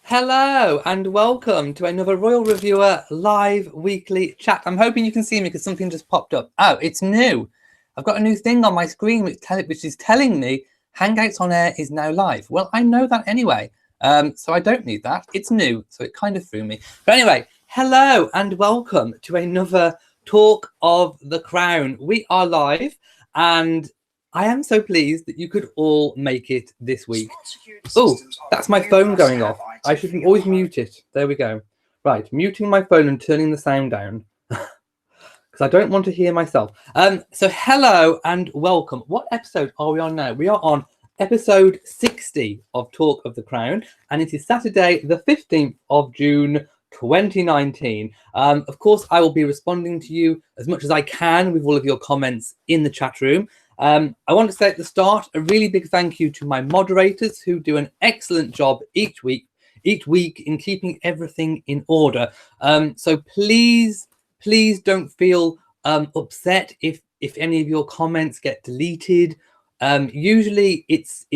Hello and welcome to another Royal Reviewer live weekly chat. I'm hoping you can see me because something just popped up. Oh, it's new. I've got a new thing on my screen which is telling me Hangouts on Air is now live. Well, I know that anyway, so I don't need that. It's new, so it kind of threw me. But anyway, hello and welcome to another Talk of the Crown. We are live and I am so pleased that you could all make it this week. Oh, that's my phone going off. I should always mute it. There we go. Right, muting my phone and turning the sound down because I don't want to hear myself. So hello and welcome. What episode are we on now? We are on episode 60 of Talk of the Crown, and it is Saturday, the 15th of June, 2019. Of course, I will be responding to you as much as I can with all of your comments in the chat room. I want to say at the start a really big thank you to my moderators who do an excellent job each week in keeping everything in order. So please don't feel upset if any of your comments get deleted. Usually it's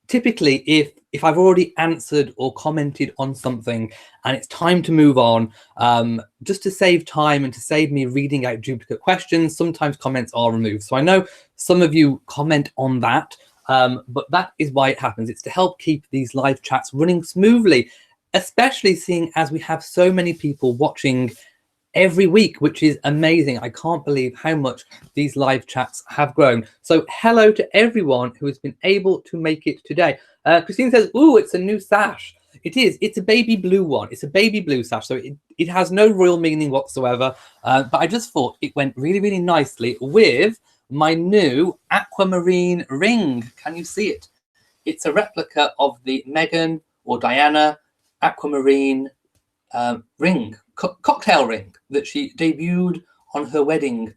typically if I've already answered or commented on something and it's time to move on, just to save time and to save me reading out duplicate questions, sometimes comments are removed. So I know some of you comment on that, but that is why it happens. It's to help keep these live chats running smoothly, especially seeing as we have so many people watching every week, which is amazing. I can't believe how much these live chats have grown. So hello to everyone who has been able to make it today. Christine says, ooh, it's a new sash. It is. It's a baby blue one. It's a baby blue sash. So it has no royal meaning whatsoever. But I just thought it went really, really nicely with my new aquamarine ring. Can you see it? It's a replica of the Meghan or Diana aquamarine ring, cocktail ring that she debuted on her wedding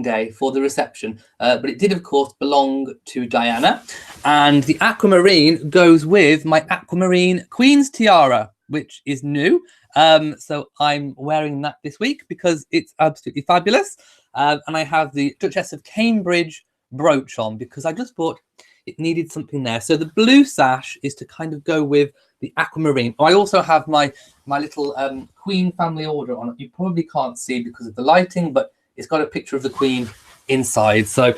day for the reception. But it did, of course, belong to Diana. And the aquamarine goes with my aquamarine Queen's tiara, which is new. So I'm wearing that this week because it's absolutely fabulous. And I have the Duchess of Cambridge brooch on because I just thought it needed something there. So the blue sash is to kind of go with the aquamarine. I also have my little Queen family order on it. You probably can't see because of the lighting, but it's got a picture of the Queen inside. So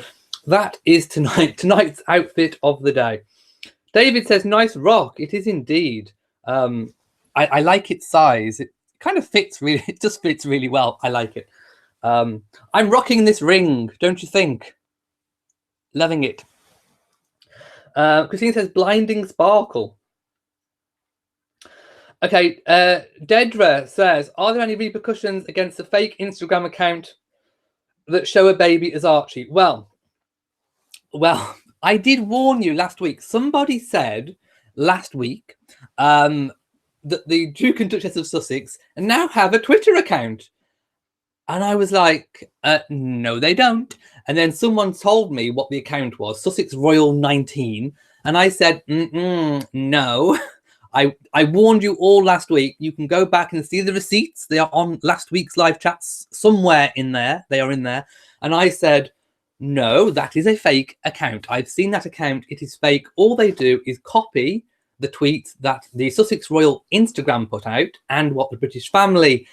that is tonight's outfit of the day. David says, nice rock. It is indeed. I like its size. It kind of fits really. It just fits really well. I like it. I'm rocking this ring, don't you think? Loving it. Christine says, blinding sparkle. Okay, Dedra says, are there any repercussions against the fake Instagram account that show a baby as Archie? Well, I did warn you last week. Somebody said last week that the Duke and Duchess of Sussex now have a Twitter account. And I was like, no, they don't. And then someone told me what the account was, Sussex Royal 19. And I said, no. I warned you all last week. You can go back and see the receipts. They are on last week's live chats somewhere in there. They are in there. And I said, no, that is a fake account. I've seen that account. It is fake. All they do is copy the tweets that the Sussex Royal Instagram put out and what the British Family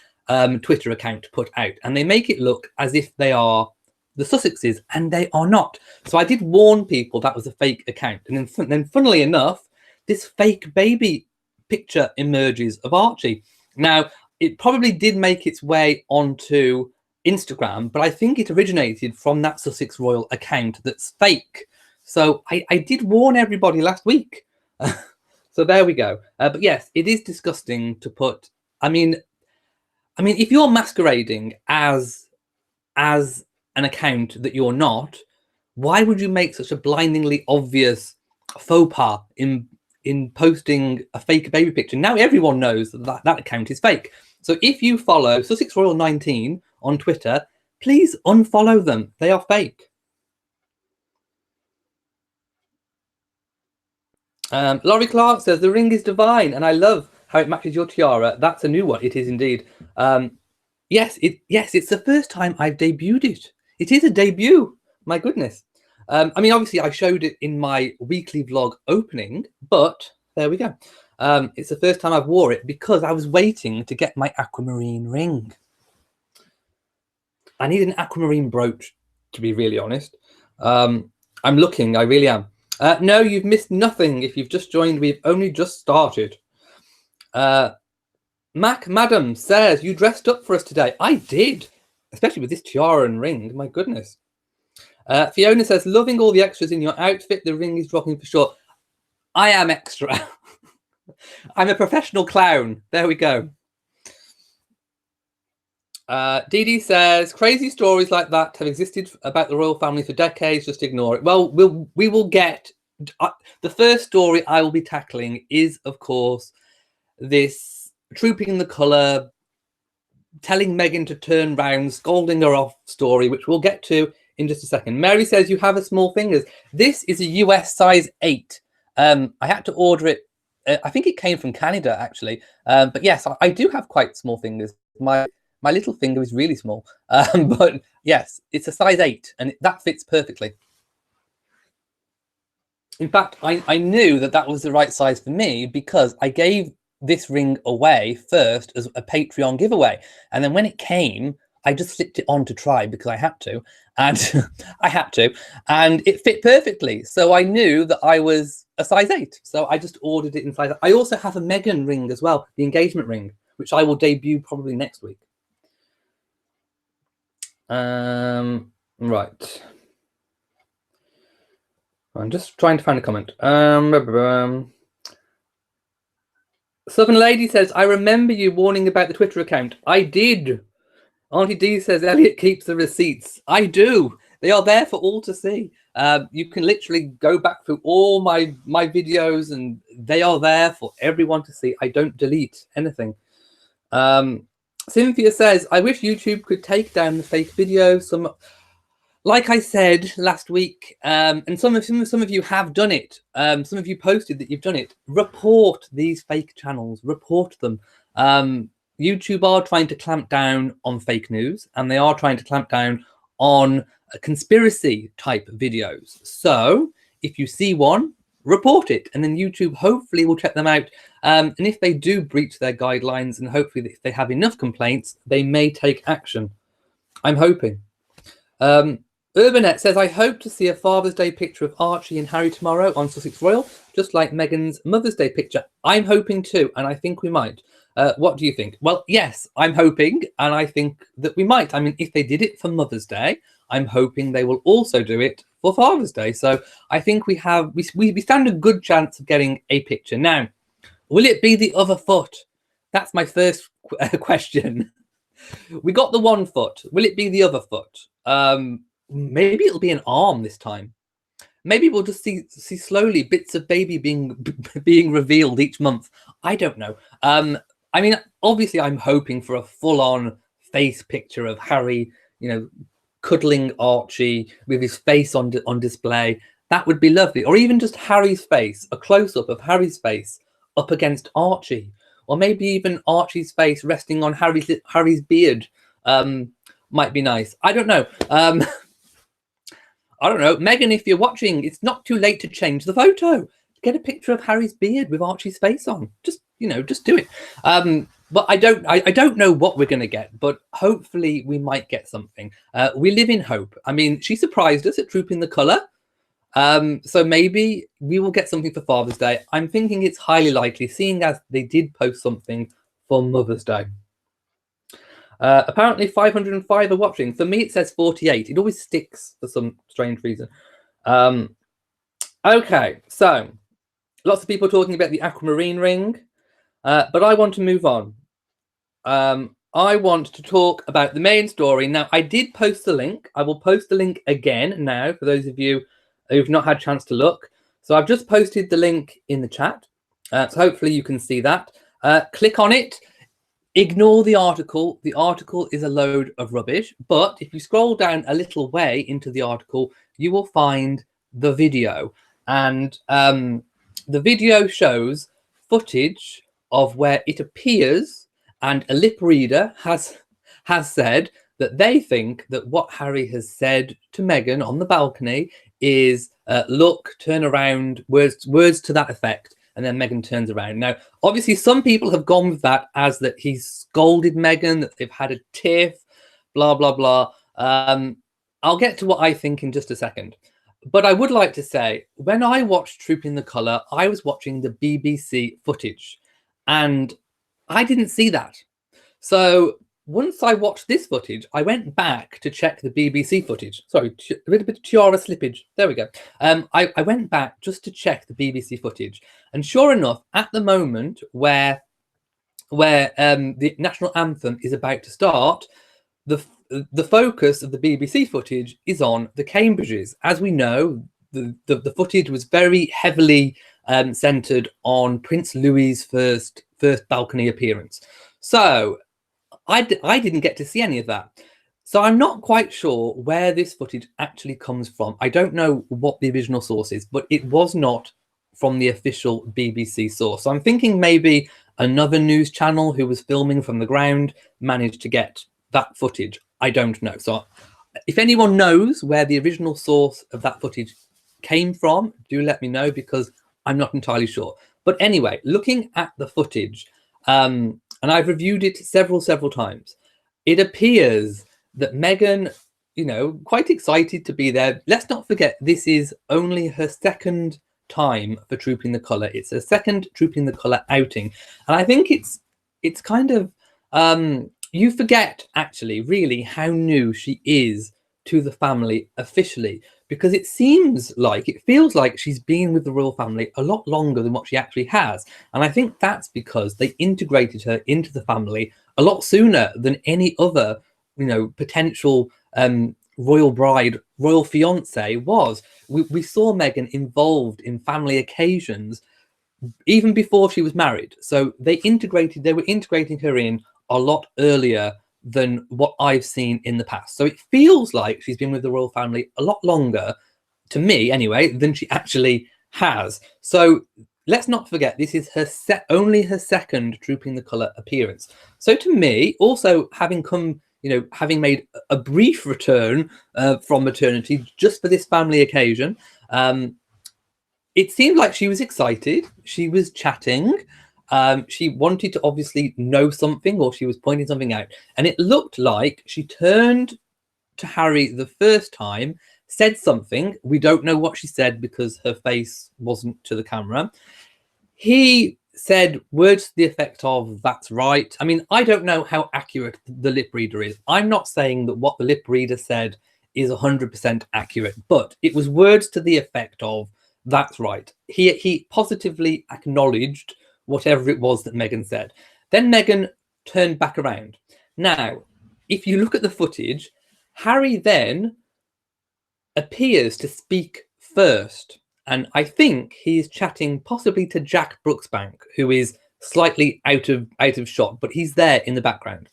Twitter account put out. And they make it look as if they are the Sussexes, and they are not. So I did warn people that was a fake account. And then funnily enough, this fake baby picture emerges of Archie. Now, it probably did make its way onto Instagram, but I think it originated from that Sussex Royal account that's fake. So I did warn everybody last week. So there we go. But yes, it is disgusting to put. I mean, if you're masquerading as an account that you're not, why would you make such a blindingly obvious faux pas in posting a fake baby picture? Now everyone knows that account is fake. So if you follow Sussex Royal 19 on Twitter, please unfollow them. They are fake. Laurie Clark says, the ring is divine, and I love how it matches your tiara. That's a new one. It is indeed. Yes, it's the first time I've debuted it. It is a debut. My goodness. I mean, obviously, I showed it in my weekly vlog opening, but there we go. It's the first time I've wore it because I was waiting to get my aquamarine ring. I need an aquamarine brooch, to be really honest. I'm looking, I really am. No, you've missed nothing. If you've just joined, we've only just started. Mac Madam says, you dressed up for us today. I did, especially with this tiara and ring. My goodness. Fiona says, loving all the extras in your outfit. The ring is dropping for sure. I am extra. I'm a professional clown. There we go. Dee Dee says, crazy stories like that have existed about the royal family for decades. Just ignore it. Well, we will get... the first story I will be tackling is, of course, this trooping the colour, telling Meghan to turn round, scolding her off story, which we'll get to in just a second. Mary says, you have a small fingers. This is a US size 8. I had to order it. I think it came from Canada, actually. But yes, I do have quite small fingers. My little finger is really small. But yes, it's a size 8, and that fits perfectly. In fact, I knew that that was the right size for me because I gave this ring away first as a Patreon giveaway. And then when it came, I just slipped it on to try because I had to. And I had to. And it fit perfectly. So I knew that I was a size 8. So I just ordered it in size 8. I also have a Meghan ring as well, the engagement ring, which I will debut probably next week. Right. I'm just trying to find a comment. Southern Lady says, I remember you warning about the Twitter account. I did. Auntie D says, Elliot keeps the receipts. I do. They are there for all to see. You can literally go back through all my videos and they are there for everyone to see. I don't delete anything. Cynthia says, I wish YouTube could take down the fake videos. Like I said last week, and some of you have done it. Some of you posted that you've done it. Report these fake channels. Report them. YouTube are trying to clamp down on fake news, and they are trying to clamp down on conspiracy type videos. So if you see one, report it, and then YouTube hopefully will check them out. And if they do breach their guidelines, and hopefully if they have enough complaints, they may take action. I'm hoping. Urbanet says, I hope to see a Father's Day picture of Archie and Harry tomorrow on Sussex Royal, just like Meghan's Mother's Day picture. I'm hoping too, and I think we might. What do you think? Well, yes, I'm hoping, and I think that we might. I mean, if they did it for Mother's Day, I'm hoping they will also do it for Father's Day. So I think we stand a good chance of getting a picture. Now, will it be the other foot? That's my first question. We got the one foot. Will it be the other foot? Maybe it'll be an arm this time. Maybe we'll just see slowly bits of baby being revealed each month. I don't know. I mean, obviously, I'm hoping for a full-on face picture of Harry, you know, cuddling Archie with his face on display. That would be lovely. Or even just Harry's face, a close-up of Harry's face up against Archie. Or maybe even Archie's face resting on Harry's beard. Might be nice. I don't know. I don't know. Meghan, if you're watching, it's not too late to change the photo. Get a picture of Harry's beard with Archie's face on. Just, you know, just do it. But I don't know what we're going to get, but hopefully we might get something. We live in hope. I mean, she surprised us at Trooping the Colour. So maybe we will get something for Father's Day. I'm thinking it's highly likely, seeing as they did post something for Mother's Day. Apparently 505 are watching. For me, it says 48. It always sticks for some strange reason. Okay, so lots of people talking about the aquamarine ring, but I want to move on. I want to talk about the main story. Now, I did post the link. I will post the link again now for those of you who've not had a chance to look. So I've just posted the link in the chat. So hopefully you can see that. Click on it. Ignore the article. The article is a load of rubbish. But if you scroll down a little way into the article, you will find the video. And the video shows footage of where it appears, and a lip reader has said that they think that what Harry has said to Meghan on the balcony is, look, turn around, words to that effect. and then Meghan turns around. Now, obviously, some people have gone with that as that he's scolded Meghan, that they've had a tiff, blah, blah, blah. I'll get to what I think in just a second. But I would like to say, when I watched Trooping the Colour, I was watching the BBC footage, and I didn't see that. So once I watched this footage, I went back to check the BBC footage. Sorry, a little bit of tiara slippage. There we go. I went back just to check the BBC footage, and sure enough, at the moment where the national anthem is about to start, the focus of the BBC footage is on the Cambridges. As we know, the footage was very heavily centered on Prince Louis's first balcony appearance. So I didn't get to see any of that. So I'm not quite sure where this footage actually comes from. I don't know what the original source is, but it was not from the official BBC source. So I'm thinking maybe another news channel who was filming from the ground managed to get that footage. I don't know. So if anyone knows where the original source of that footage came from, do let me know, because I'm not entirely sure. But anyway, looking at the footage, and I've reviewed it several times, it appears that Meghan, you know, quite excited to be there. Let's not forget, this is only her second time for Trooping the Colour. It's her second Trooping the Colour outing. And I think it's kind of, you forget actually really how new she is to the family officially, because it feels like she's been with the royal family a lot longer than what she actually has. And I think that's because they integrated her into the family a lot sooner than any other, you know, potential royal bride, royal fiance was. We saw Meghan involved in family occasions even before she was married. So they were integrating her in a lot earlier than what I've seen in the past. So it feels like she's been with the royal family a lot longer, to me anyway, than she actually has. So let's not forget, this is only her second Trooping the Colour appearance. So to me, also having made a brief return from maternity just for this family occasion, it seemed like she was excited. She was chatting. She wanted to obviously know something, or she was pointing something out. And it looked like she turned to Harry the first time, said something. We don't know what she said because her face wasn't to the camera. He said words to the effect of, "That's right." I mean, I don't know how accurate the lip reader is. I'm not saying that what the lip reader said is 100% accurate, but it was words to the effect of, "That's right." He positively acknowledged whatever it was that Meghan said. Then Meghan turned back around. Now, if you look at the footage, Harry then appears to speak first. And I think he's chatting possibly to Jack Brooksbank, who is slightly out of shot, but he's there in the background.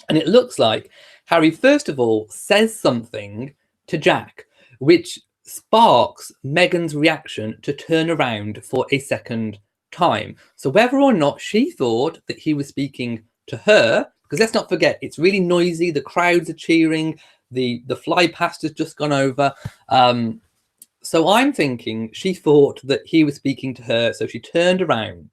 And it looks like Harry, first of all, says something to Jack, which sparks Meghan's reaction to turn around for a second time. So whether or not she thought that he was speaking to her, because let's not forget, it's really noisy, the crowds are cheering, the fly past has just gone over. So I'm thinking she thought that he was speaking to her, so she turned around.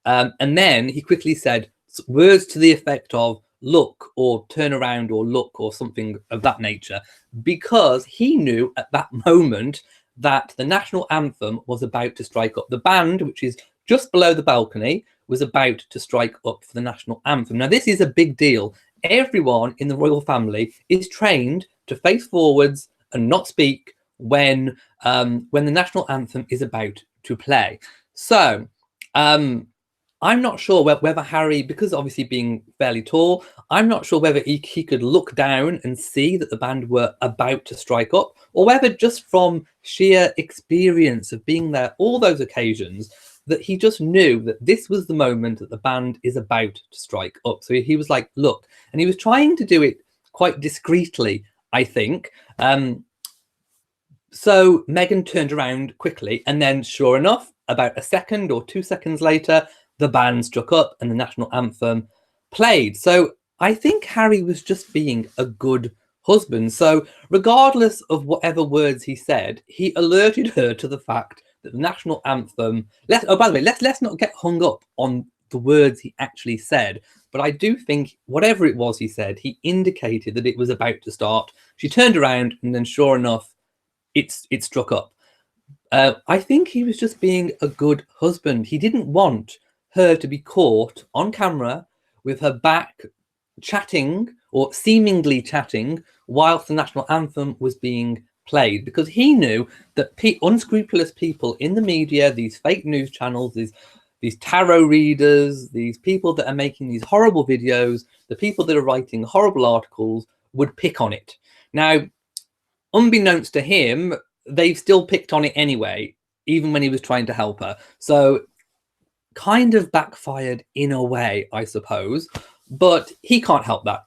And then he quickly said words to the effect of, "Look," or "turn around," or "look," or something of that nature, because he knew at that moment that the national anthem was about to strike up. The band, which is just below the balcony, was about to strike up for the national anthem. Now, this is a big deal. Everyone in the royal family is trained to face forwards and not speak when the national anthem is about to play. So I'm not sure whether Harry, because obviously being fairly tall, I'm not sure whether he could look down and see that the band were about to strike up, or whether just from sheer experience of being there all those occasions, that he just knew that this was the moment that the band is about to strike up. So he was like, "Look," and he was trying to do it quite discreetly, I think. So Meghan turned around quickly, and then sure enough, about a second or 2 seconds later, the band struck up and the national anthem played. So I think Harry was just being a good husband. So regardless of whatever words he said, he alerted her to the fact that the national anthem, oh, by the way, let's not get hung up on the words he actually said, but I do think whatever it was he said, he indicated that it was about to start. She turned around, and then sure enough, it struck up. I think he was just being a good husband. He didn't want her to be caught on camera with her back chatting, or seemingly chatting, whilst the national anthem was being played, because he knew that unscrupulous people in the media, these fake news channels, these tarot readers, these people that are making these horrible videos, the people that are writing horrible articles, would pick on it. Now, unbeknownst to him, they've still picked on it anyway, even when he was trying to help her. So kind of backfired in a way, I suppose, but he can't help that.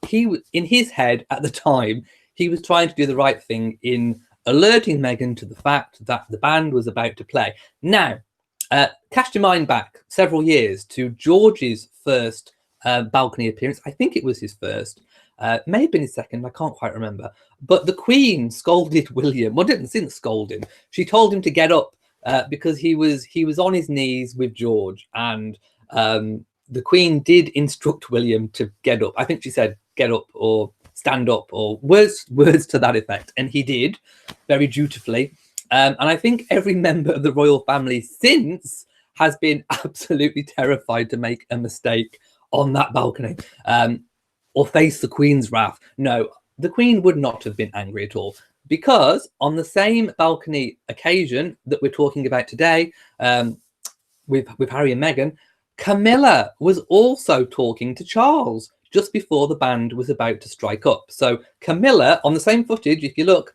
In his head at the time, he was trying to do the right thing in alerting Meghan to the fact that the band was about to play. Now, cast your mind back several years to George's first balcony appearance. I think it was his first. May have been his second, I can't quite remember. But the Queen scolded William. Well, didn't scold him. She told him to get up because he was on his knees with George, and the Queen did instruct William to get up. I think she said get up or stand up or words to that effect, and he did very dutifully. And I think every member of the royal family since has been absolutely terrified to make a mistake on that balcony. Or face the Queen's wrath. No, the Queen would not have been angry at all, because on the same balcony occasion that we're talking about today, with Harry and Meghan, Camilla was also talking to Charles just before the band was about to strike up. So Camilla, on the same footage, if you look,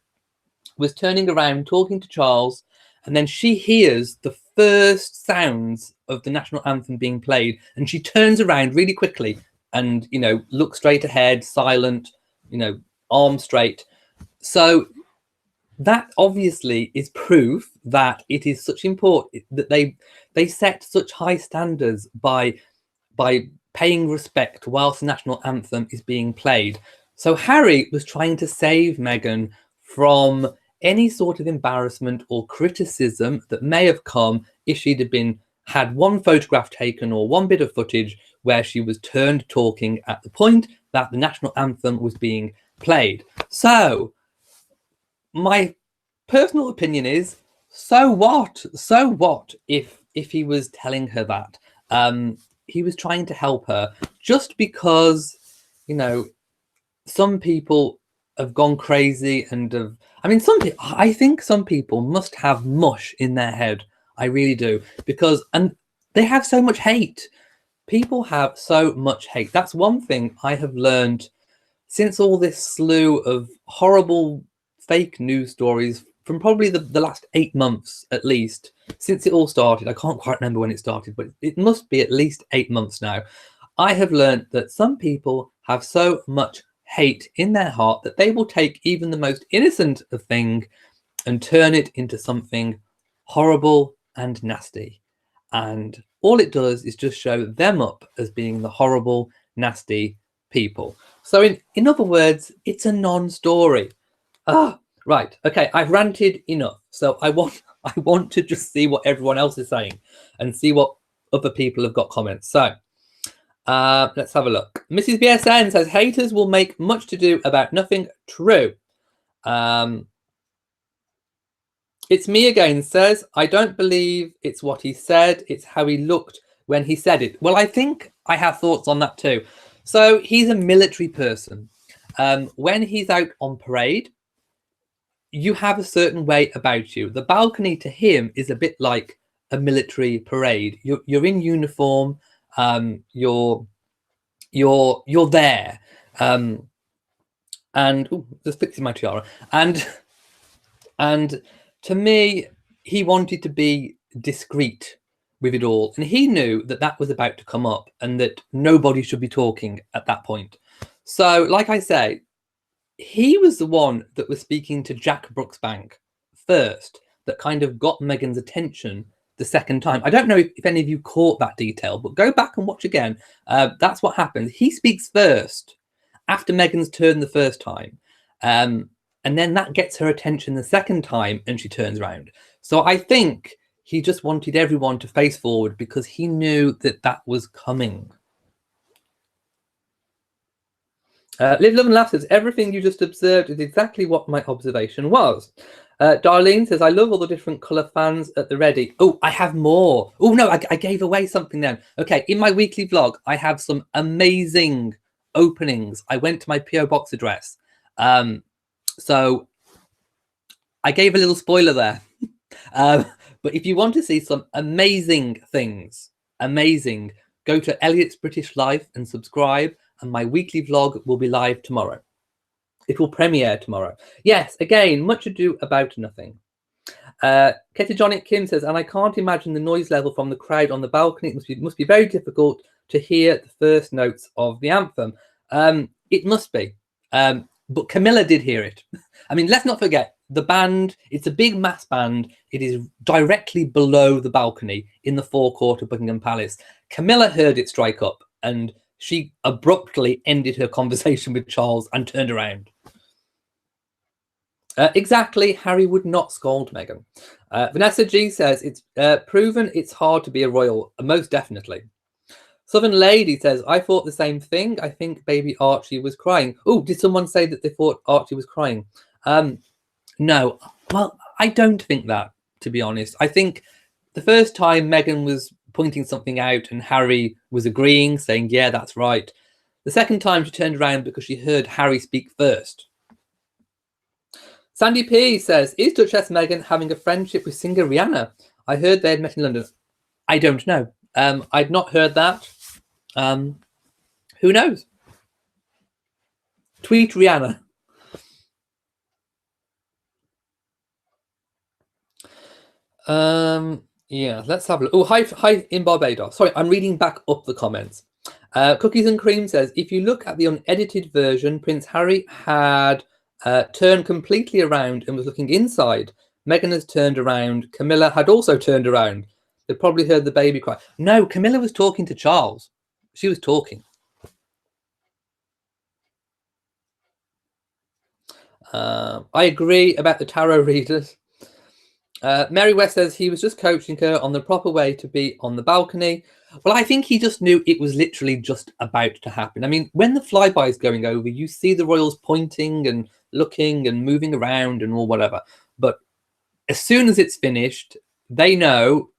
was turning around talking to Charles, and then she hears the first sounds of the national anthem being played, and she turns around really quickly and, you know, look straight ahead, silent, you know, arm straight. So that obviously is proof that it is such important that they set such high standards by paying respect whilst the national anthem is being played. So Harry was trying to save Meghan from any sort of embarrassment or criticism that may have come if she'd had one photograph taken or one bit of footage where she was turned talking at the point that the national anthem was being played. So my personal opinion is, so what? So what if he was telling her that? He was trying to help her, just because, you know, some people have gone crazy and have, I mean, I think some people must have mush in their head. I really do, because, and they have so much hate. People have so much hate. That's one thing I have learned since all this slew of horrible fake news stories from probably the last 8 months, at least, since it all started. I can't quite remember when it started, but it must be at least 8 months now. I have learned that some people have so much hate in their heart that they will take even the most innocent of thing and turn it into something horrible and nasty. And all it does is just show them up as being the horrible, nasty people. So in other words, it's a non-story. Right. Okay, I've ranted enough. So I want to just see what everyone else is saying and see what other people have got comments. So let's have a look. Mrs. BSN says haters will make much to do about nothing. True. It's me again, says, I don't believe it's what he said. It's how he looked when he said it. Well, I think I have thoughts on that too. So he's a military person. When he's out on parade, you have a certain way about you. The balcony to him is a bit like a military parade. You're in uniform. You're there. And just fixing my tiara. And to me, he wanted to be discreet with it all. And he knew that that was about to come up and that nobody should be talking at that point. So, like I say, he was the one that was speaking to Jack Brooksbank first, that kind of got Meghan's attention the second time. I don't know if any of you caught that detail, but go back and watch again. That's what happens. He speaks first after Meghan's turn the first time. And then that gets her attention the second time and she turns around. So I think He just wanted everyone to face forward because he knew that that was coming. Live, Love and Laugh says, everything you just observed is exactly what my observation was. Darlene says, I love all the different colour fans at the ready. Oh, I have more. Oh, no, I gave away something then. Okay, in my weekly vlog, I have some amazing openings. I went to my PO box address. So I gave a little spoiler there. But if you want to see some amazing things, go to Elliot's British Life and subscribe. And my weekly vlog will be live tomorrow. It will premiere tomorrow. Yes, again, much ado about nothing. Ketogenic Kim says, and I can't imagine the noise level from the crowd on the balcony. It must be very difficult to hear the first notes of the anthem. It must be. But Camilla did hear it. I mean, let's not forget, the band, it's a big mass band. It is directly below the balcony in the forecourt of Buckingham Palace. Camilla heard it strike up and she abruptly ended her conversation with Charles and turned around. Exactly, Harry would not scold Meghan. Vanessa G says, it's proven it's hard to be a royal. Most definitely. Southern Lady says, I thought the same thing. I think baby Archie was crying. Oh, did someone say that they thought Archie was crying? No. Well, I don't think that, to be honest. I think the first time Meghan was pointing something out and Harry was agreeing, saying, yeah, that's right. The second time she turned around because she heard Harry speak first. Sandy P says, is Duchess Meghan having a friendship with singer Rihanna? I heard they had met in London. I don't know. I'd not heard that. Who knows? Tweet Rihanna. Yeah, let's have a look. Oh, hi in Barbados. Sorry, I'm reading back up the comments. Cookies and Cream says, if you look at the unedited version, Prince Harry had turned completely around and was looking inside. Meghan has turned around. Camilla had also turned around. They probably heard the baby cry. No, Camilla was talking to Charles. She was talking. I agree about the tarot readers. Mary West says he was just coaching her on the proper way to be on the balcony. Well, I think he just knew it was literally just about to happen. I mean, when the flyby is going over, you see the royals pointing and looking and moving around and all whatever. But as soon as it's finished, they know,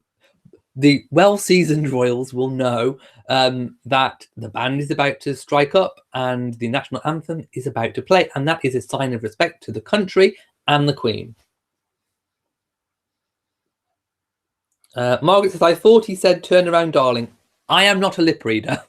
the well-seasoned royals will know that the band is about to strike up and the national anthem is about to play. And that is a sign of respect to the country and the Queen. Margaret says, I thought he said, turn around, darling. I am not a lip reader.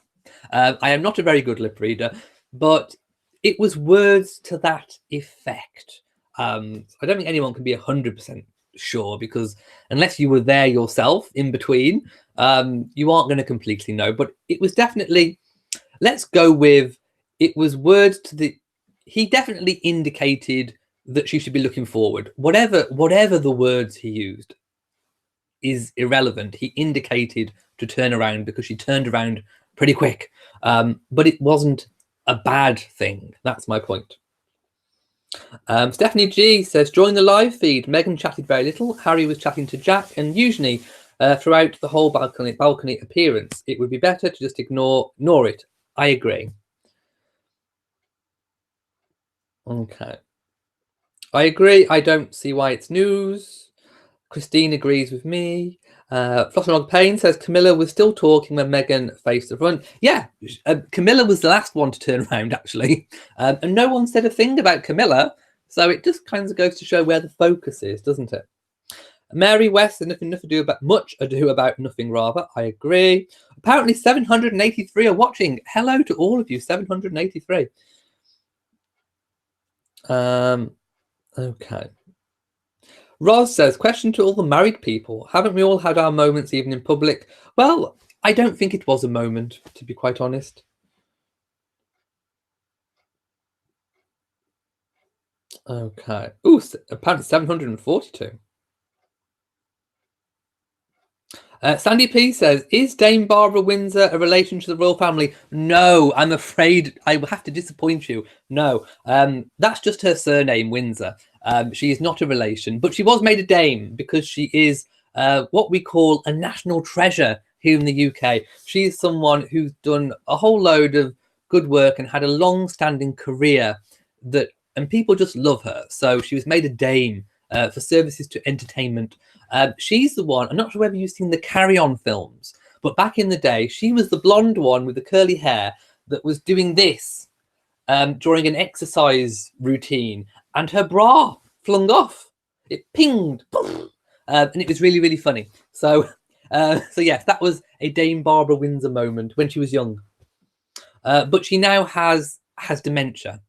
I am not a very good lip reader, but it was words to that effect. I don't think anyone can be 100% sure, because unless you were there yourself in between, you aren't going to completely know. But it was definitely, let's go with, it was words to the, he definitely indicated that she should be looking forward. Whatever the words he used is irrelevant. He indicated to turn around because she turned around pretty quick. But it wasn't a bad thing. That's my point. Stephanie G says, during the live feed, Meghan chatted very little. Harry was chatting to Jack, and usually throughout the whole balcony appearance, it would be better to just ignore it. I agree. Okay. I agree. I don't see why it's news. Christine agrees with me. Flossenlog Payne says Camilla was still talking when Meghan faced the front. Yeah, Camilla was the last one to turn around, actually. And no one said a thing about Camilla. So it just kind of goes to show where the focus is, doesn't it? Mary West says much ado about nothing, rather. I agree. Apparently 783 are watching. Hello to all of you, 783. Okay. Roz says, question to all the married people. Haven't we all had our moments even in public? Well, I don't think it was a moment, to be quite honest. Okay. Ooh, apparently 742. Sandy P says, is Dame Barbara Windsor a relation to the royal family? No, I'm afraid I will have to disappoint you. No, that's just her surname, Windsor. She is not a relation, but she was made a dame because she is what we call a national treasure here in the UK. She's someone who's done a whole load of good work and had a long-standing career and people just love her. So she was made a dame for services to entertainment. She's the one, I'm not sure whether you've seen the Carry On films, but back in the day, she was the blonde one with the curly hair that was doing this during an exercise routine, and her bra flung off. It pinged, and it was really, really funny. So yes, that was a Dame Barbara Windsor moment when she was young. But she now has dementia.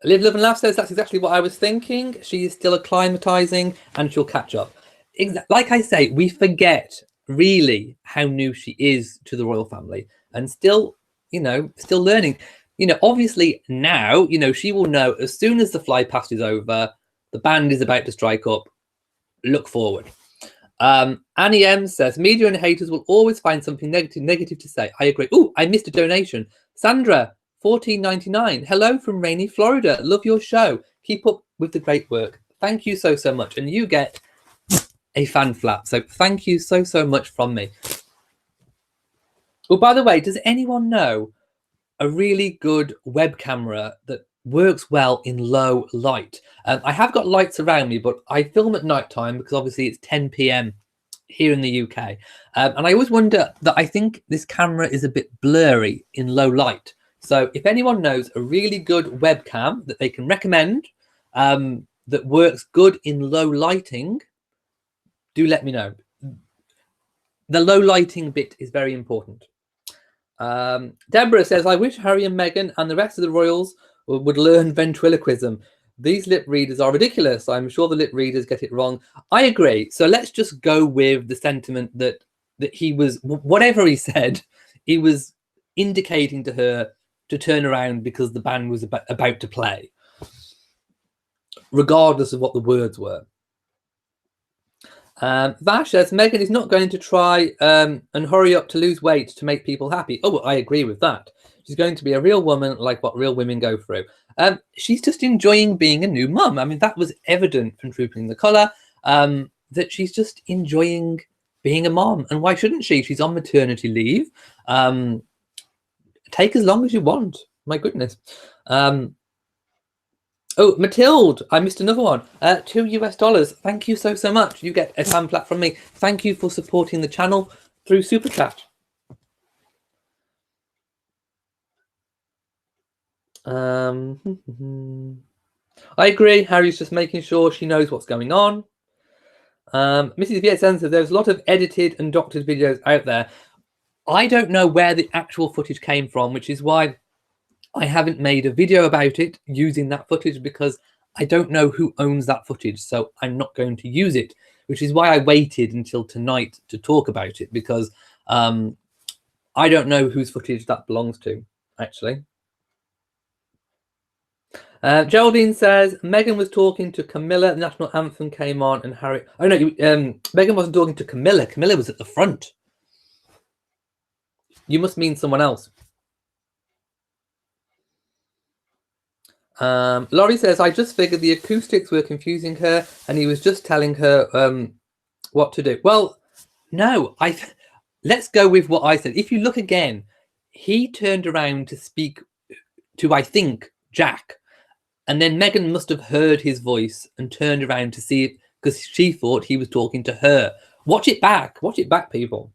Live, Love and Laugh says that's exactly what I was thinking. She is still acclimatizing and she'll catch up. Like I say, we forget really how new she is to the royal family and still, still learning. Obviously now, she will know as soon as the fly past is over, the band is about to strike up. Look forward. Annie M says, media and haters will always find something negative to say. I agree. Oh, I missed a donation. Sandra, $14.99. Hello from rainy Florida. Love your show. Keep up with the great work. Thank you so much. And you get a fan flap. So thank you so much from me. Oh, by the way, does anyone know a really good web camera that works well in low light? I have got lights around me, but I film at night time because obviously it's 10 p.m. here in the UK. And I always wonder that I think this camera is a bit blurry in low light. So if anyone knows a really good webcam that they can recommend that works good in low lighting, do let me know. The low lighting bit is very important. Deborah says, I wish Harry and Meghan and the rest of the royals would learn ventriloquism. These lip readers are ridiculous. I'm sure the lip readers get it wrong. I agree. So let's just go with the sentiment that he was, whatever he said, he was indicating to her to turn around because the band was about to play, regardless of what the words were. Vash says, Meghan is not going to try and hurry up to lose weight to make people happy. Oh, I agree with that. She's going to be a real woman, like what real women go through. She's just enjoying being a new mum. I mean, that was evident from Trooping the Colour, that she's just enjoying being a mom. And why shouldn't she? She's on maternity leave. Take as long as you want. My goodness. Oh, Matilde, I missed another one. $2 US. Thank you so much. You get a fan plat from me. Thank you for supporting the channel through Super Chat. I agree. Harry's just making sure she knows what's going on. Mrs. VSN says there's a lot of edited and doctored videos out there. I don't know where the actual footage came from, which is why I haven't made a video about it using that footage, because I don't know who owns that footage, so I'm not going to use it, which is why I waited until tonight to talk about it, because I don't know whose footage that belongs to, actually. Geraldine says, Meghan was talking to Camilla, the national anthem came on, and Harry... Oh, no, Meghan wasn't talking to Camilla. Camilla was at the front. You must mean someone else. Laurie says, I just figured the acoustics were confusing her and he was just telling her what to do. Well, no, let's go with what I said. If you look again, he turned around to speak to, I think, Jack. And then Meghan must have heard his voice and turned around to see it because she thought he was talking to her. Watch it back. Watch it back, people.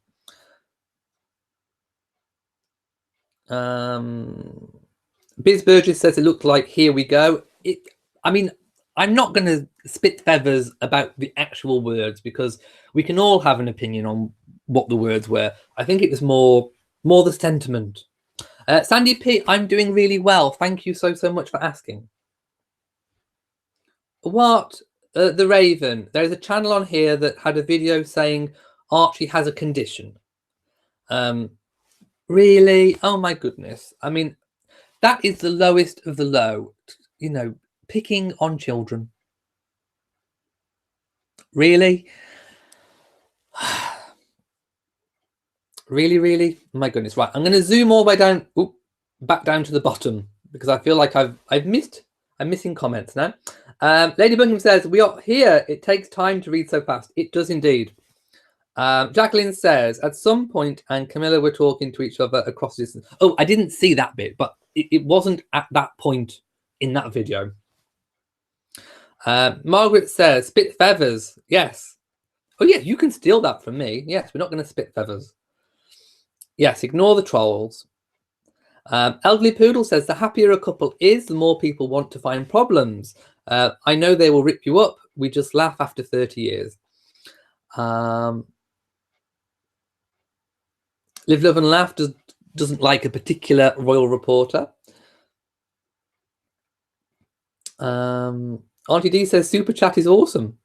Biz Burgess says it looked like Here We Go. I mean, I'm not going to spit feathers about the actual words because we can all have an opinion on what the words were. I think it was more the sentiment. Sandy P, I'm doing really well. Thank you so much for asking. What? The Raven. There's a channel on here that had a video saying Archie has a condition. Really? Oh my goodness. I mean, that is the lowest of the low, you know, picking on children. Really? Really? My goodness. Right, I'm going to zoom all the way down, back down to the bottom because I feel like I'm missing comments now. Lady Buckingham says, we are here. It takes time to read so fast. It does indeed. Jacqueline says, at some point, and Camilla were talking to each other across the distance. Oh, I didn't see that bit, but it wasn't at that point in that video. Margaret says, spit feathers. Yes. Oh, yeah, you can steal that from me. Yes, we're not going to spit feathers. Yes, ignore the trolls. Elderly Poodle says, the happier a couple is, the more people want to find problems. I know they will rip you up. We just laugh after 30 years. Live, Love and Laugh doesn't like a particular royal reporter. Auntie D says, super chat is awesome.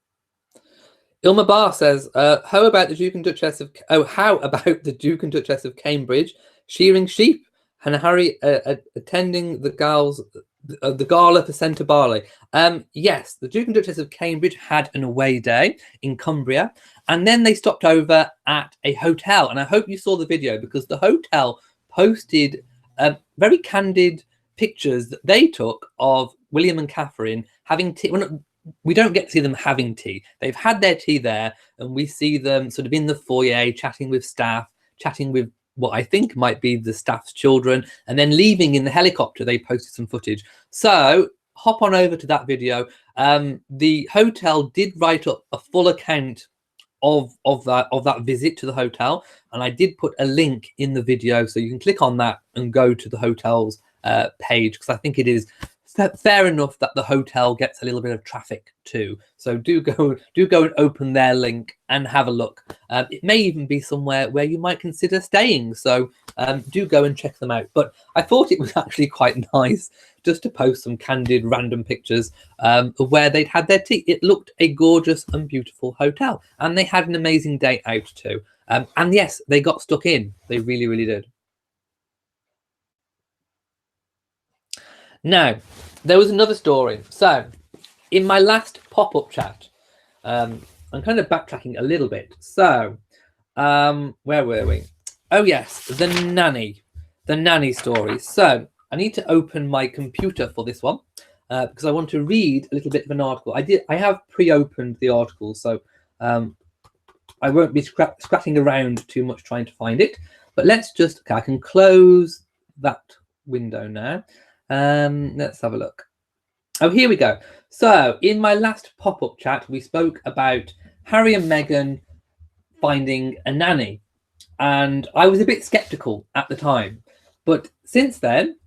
Ilma Barr says, how about the Duke and Duchess of Cambridge shearing sheep and Harry attending the gala for Centre Barley? Yes, the Duke and Duchess of Cambridge had an away day in Cumbria, and then they stopped over at a hotel. And I hope you saw the video, because the hotel posted very candid pictures that they took of William and Catherine having tea. Well, we don't get to see them having tea. They've had their tea there, and we see them sort of in the foyer chatting with staff, chatting with what I think might be the staff's children, and then leaving in the helicopter. They posted some footage. So hop on over to that video. The hotel did write up a full account of that visit to the hotel, and I did put a link in the video, so you can click on that and go to the hotel's page, because I think it is fair enough that the hotel gets a little bit of traffic too. So do go and open their link and have a look. It may even be somewhere where you might consider staying. So do go and check them out. But I thought it was actually quite nice just to post some candid random pictures of where they'd had their tea. It looked a gorgeous and beautiful hotel, and they had an amazing day out too. And yes, they got stuck in. They really, really did. Now, there was another story. So, in my last pop-up chat, I'm kind of backtracking a little bit. So, where were we? Oh, yes, the nanny story. So, I need to open my computer for this one because I want to read a little bit of an article. I have pre-opened the article, so I won't be scratching around too much trying to find it. But let's just, okay, I can close that window now. Let's have a look. Oh, here we go. So in my last pop-up chat, we spoke about Harry and Meghan finding a nanny, and I was a bit skeptical at the time. But since then,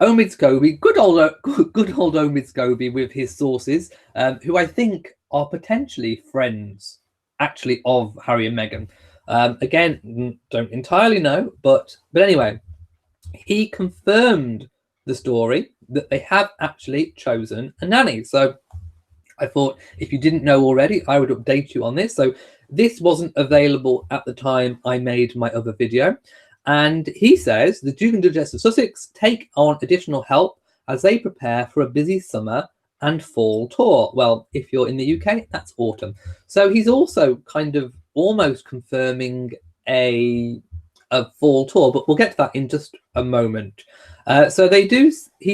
Omid Scobie, good old Omid Scobie with his sources, who I think are potentially friends, actually, of Harry and Meghan. Again, don't entirely know, but anyway, he confirmed the story that they have actually chosen a nanny. So I thought, if you didn't know already, I would update you on this. So this wasn't available at the time I made my other video. And he says the Duke and Duchess of Sussex take on additional help as they prepare for a busy summer and fall tour. Well, if you're in the UK, that's autumn. So he's also kind of almost confirming a fall tour, but we'll get to that in just a moment. So he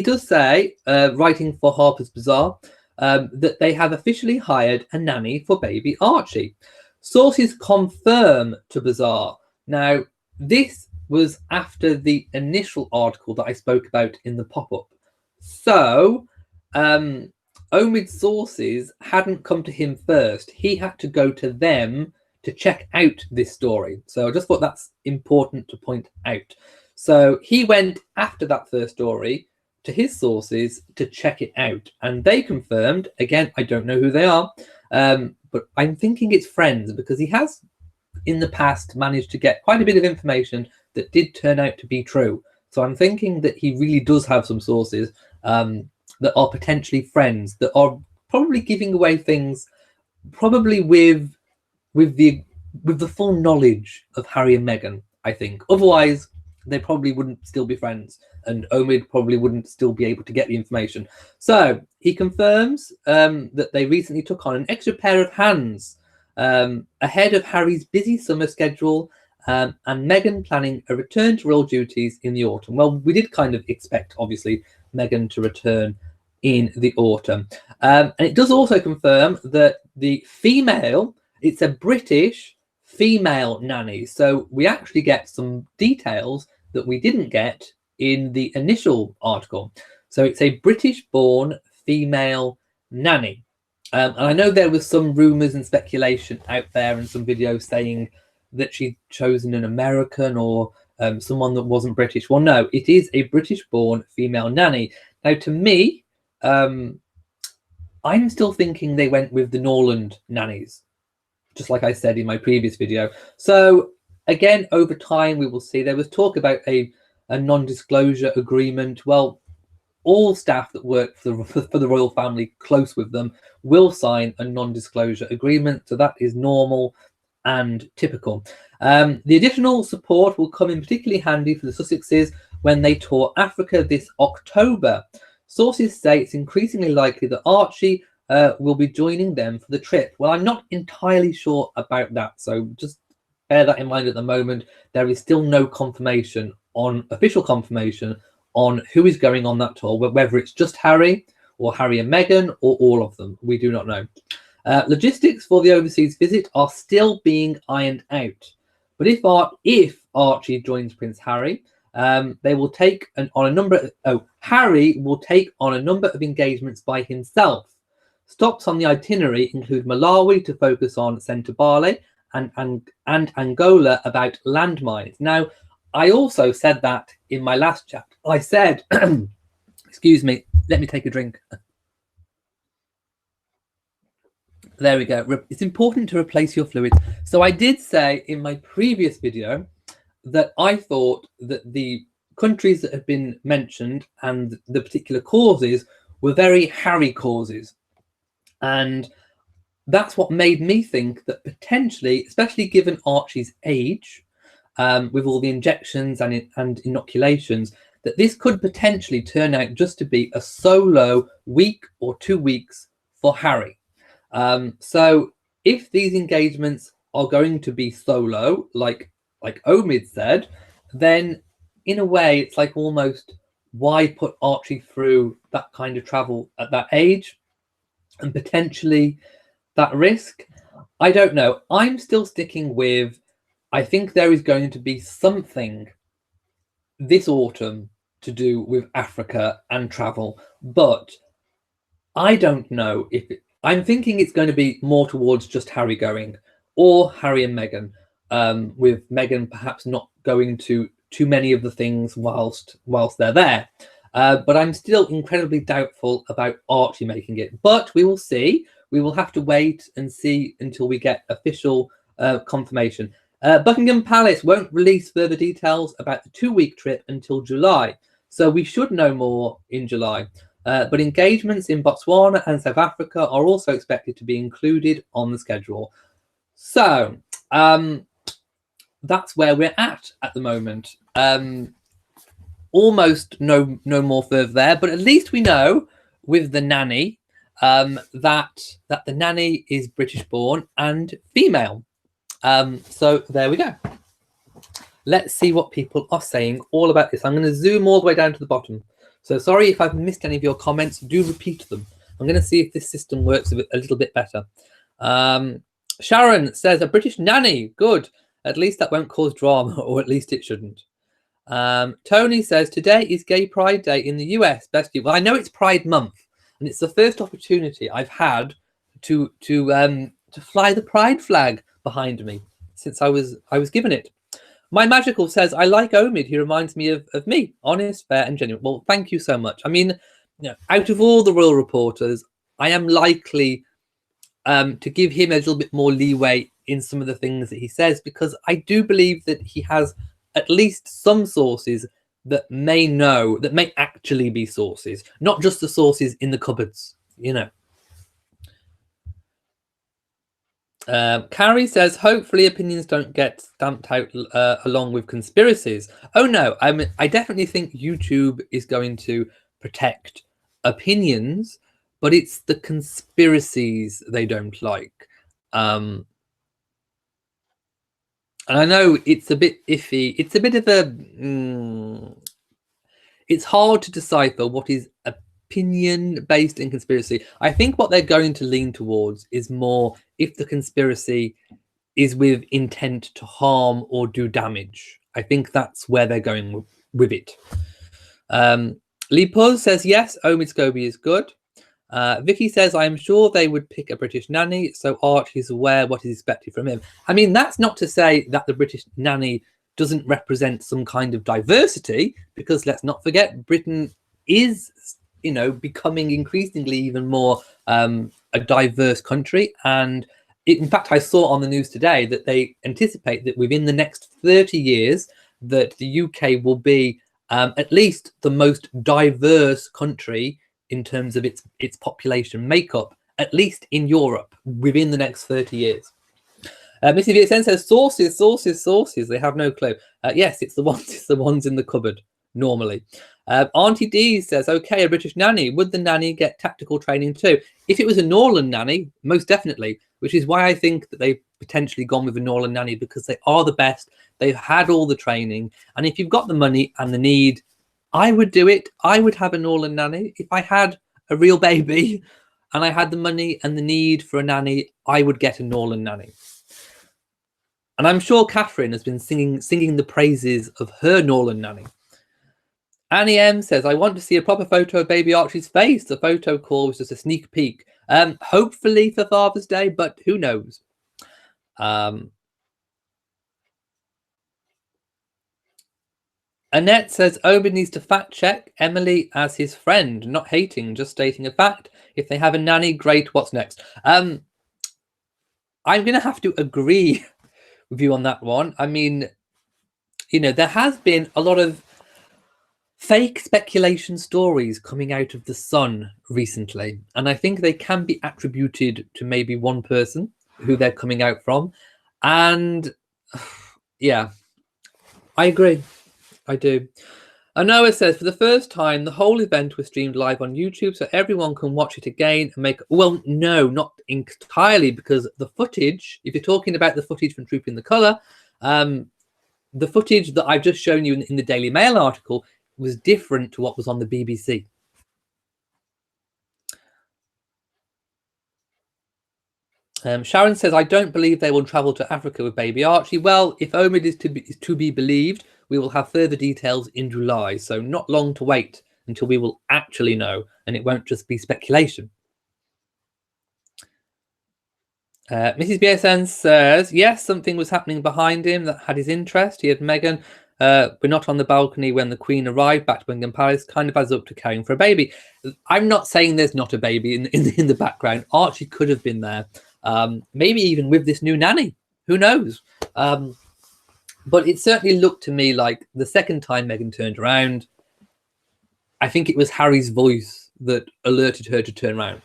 does say, writing for Harper's Bazaar, that they have officially hired a nanny for baby Archie. Sources confirm to Bazaar. Now, this was after the initial article that I spoke about in the pop-up. So, Omid's sources hadn't come to him first. He had to go to them to check out this story. So I just thought that's important to point out. So he went after that first story to his sources to check it out. And they confirmed, again, I don't know who they are, but I'm thinking it's friends, because he has in the past managed to get quite a bit of information that did turn out to be true. So I'm thinking that he really does have some sources that are potentially friends, that are probably giving away things, probably with the full knowledge of Harry and Meghan, I think. Otherwise, they probably wouldn't still be friends, and Omid probably wouldn't still be able to get the information. So he confirms that they recently took on an extra pair of hands ahead of Harry's busy summer schedule, and Meghan planning a return to royal duties in the autumn. Well, we did kind of expect, obviously, Meghan to return in the autumn. And it does also confirm that the female, it's a British female nanny. So we actually get some details that we didn't get in the initial article. So it's a British-born female nanny. And I know there was some rumours and speculation out there and some videos saying that she'd chosen an American or someone that wasn't British. Well, no, it is a British-born female nanny. Now, to me, I'm still thinking they went with the Norland nannies, just like I said in my previous video. So again, over time, we will see. There was talk about a non-disclosure agreement. Well, all staff that work for the royal family close with them will sign a non-disclosure agreement. So that is normal and typical. The additional support will come in particularly handy for the Sussexes when they tour Africa this October. Sources say it's increasingly likely that Archie will be joining them for the trip. Well, I'm not entirely sure about that, so just bear that in mind at the moment. There is still no confirmation official confirmation on who is going on that tour, whether it's just Harry or Harry and Meghan or all of them. We do not know. Logistics for the overseas visit are still being ironed out. But if Archie joins Prince Harry, they will take Harry will take on a number of engagements by himself. Stops on the itinerary include Malawi to focus on Centobale and Angola about landmines. Now, I also said that in my last chat. I said, excuse me, let me take a drink. There we go. It's important to replace your fluids. So I did say in my previous video that I thought that the countries that have been mentioned and the particular causes were very Harry causes. And that's what made me think that potentially, especially given Archie's age, with all the injections and inoculations, that this could potentially turn out just to be a solo week or 2 weeks for Harry. So if these engagements are going to be solo, like Omid said, then in a way it's like almost why put Archie through that kind of travel at that age and potentially that risk? I don't know. I'm still sticking with, I think there is going to be something this autumn to do with Africa and travel, but I don't know if I'm thinking it's going to be more towards just Harry going, or Harry and Meghan, with Meghan perhaps not going to too many of the things whilst they're there. But I'm still incredibly doubtful about Archie making it. But we will see. We will have to wait and see until we get official confirmation. Buckingham Palace won't release further details about the 2-week trip until July. So we should know more in July. But engagements in Botswana and South Africa are also expected to be included on the schedule. So that's where we're at the moment. Almost no more further there, but at least we know with the nanny that the nanny is British born and female. So there we go. Let's see what people are saying all about this. I'm going to zoom all the way down to the bottom. So sorry if I've missed any of your comments. Do repeat them. I'm going to see if this system works a little bit better. Sharon says, a British nanny. Good. At least that won't cause drama, or at least it shouldn't. Tony says, today is Gay Pride Day in the US. Best you. Well, I know it's Pride Month, and it's the first opportunity I've had to fly the Pride flag behind me since I was given it. My Magical says, I like Omid. He reminds me of me. Honest, fair, and genuine. Well, thank you so much. I mean, out of all the royal reporters, I am likely to give him a little bit more leeway in some of the things that he says, because I do believe that he has at least some sources that may actually be sources, not just the sources in the cupboards, Carrie says, hopefully opinions don't get stamped out along with conspiracies. Oh no, I definitely think YouTube is going to protect opinions, but it's the conspiracies they don't like. And I know it's a bit iffy. It's a bit of a... it's hard to decipher what is opinion-based in conspiracy. I think what they're going to lean towards is more if the conspiracy is with intent to harm or do damage. I think that's where they're going with it. Lee Puz says, yes, Omid Scobie is good. Vicky says, I'm sure they would pick a British nanny, so Archie is aware what is expected from him. I mean, that's not to say that the British nanny doesn't represent some kind of diversity, because let's not forget, Britain is, you know, becoming increasingly even more a diverse country. And in fact, I saw on the news today that they anticipate that within the next 30 years, that the UK will be at least the most diverse country in terms of its population makeup, at least in Europe, within the next 30 years. Missy VSN says, sources. They have no clue. Yes, it's the ones in the cupboard, normally. Auntie D says, okay, a British nanny. Would the nanny get tactical training too? If it was a Norland nanny, most definitely, which is why I think that they've potentially gone with a Norland nanny, because they are the best. They've had all the training. And if you've got the money and the need, I would do it. I would have a Norland nanny. If I had a real baby and I had the money and the need for a nanny, I would get a Norland nanny. And I'm sure Catherine has been singing the praises of her Norland nanny. Annie M says, I want to see a proper photo of baby Archie's face. The photo call was just a sneak peek. Hopefully for Father's Day, but who knows? Annette says, Omid needs to fact check Emily as his friend, not hating, just stating a fact. If they have a nanny, great. What's next? I'm going to have to agree with you on that one. I mean, you know, there has been a lot of fake speculation stories coming out of The Sun recently, and I think they can be attributed to maybe one person who they're coming out from. And yeah, I agree. I do. Anoa says, for the first time, the whole event was streamed live on YouTube, so everyone can watch it again and make... Well, no, not entirely, because the footage, if you're talking about the footage from Trooping the Colour, the footage that I've just shown you in the Daily Mail article was different to what was on the BBC. Sharon says, I don't believe they will travel to Africa with baby Archie. Well, if Omid is to be believed, we will have further details in July, so not long to wait until we will actually know, and it won't just be speculation. Mrs. BSN says, yes, something was happening behind him that had his interest. He had Meghan. We're not on the balcony when the Queen arrived back to Buckingham Palace, kind of adds up to caring for a baby. I'm not saying there's not a baby in the background. Archie could have been there. Maybe even with this new nanny. Who knows? But it certainly looked to me like the second time Meghan turned around, I think it was Harry's voice that alerted her to turn around.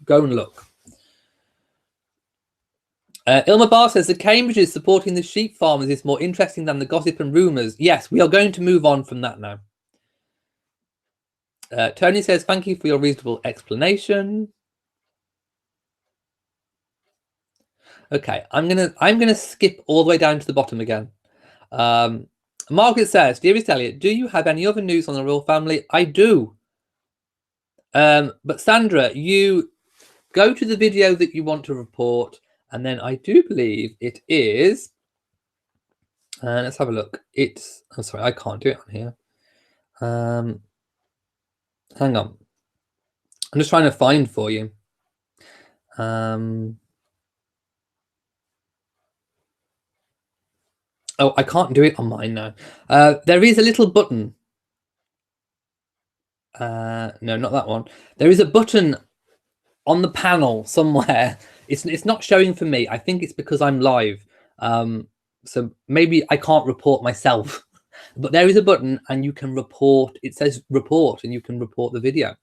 Go and look. Ilma Barr says, the Cambridges supporting the sheep farmers is more interesting than the gossip and rumours. Yes, we are going to move on from that now. Tony says, thank you for your reasonable explanation. Okay, I'm gonna skip all the way down to the bottom again. Margaret says, dearest Elliot, do you have any other news on the royal family? I do. But Sandra, you go to the video that you want to report, and then I do believe it is. Let's have a look. It's. I'm sorry, I can't do it on here. Hang on. I'm just trying to find for you. Oh, I can't do it on mine now. There is a little button. No, not that one. There is a button on the panel somewhere. It's not showing for me. I think it's because I'm live. So maybe I can't report myself. But there is a button and you can report. It says report and you can report the video.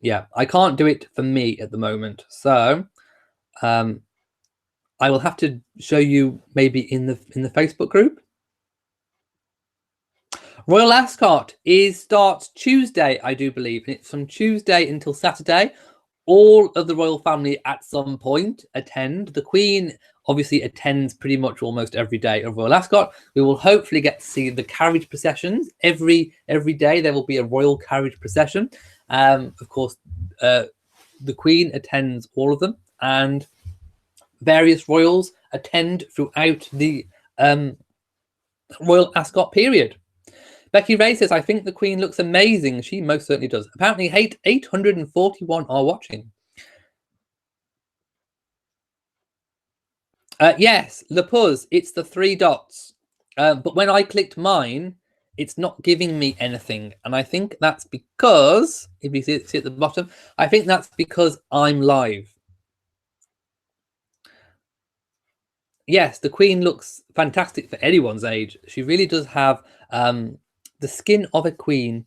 Yeah, I can't do it for me at the moment. So I will have to show you maybe in the Facebook group. Royal Ascot starts Tuesday, I do believe, and it's from Tuesday until Saturday. All of the royal family at some point attend. The Queen obviously attends pretty much almost every day of Royal Ascot. We will hopefully get to see the carriage processions every day. There will be a royal carriage procession. Of course, the Queen attends all of them, and various royals attend throughout the Royal Ascot period. Becky Ray says, I think the Queen looks amazing. She most certainly does. Apparently 841 are watching. Yes, Lapuz, it's the 3 dots. But when I clicked mine, it's not giving me anything. And I think that's because, if you see at the bottom, I think that's because I'm live. Yes, the Queen looks fantastic for anyone's age. She really does have the skin of a queen.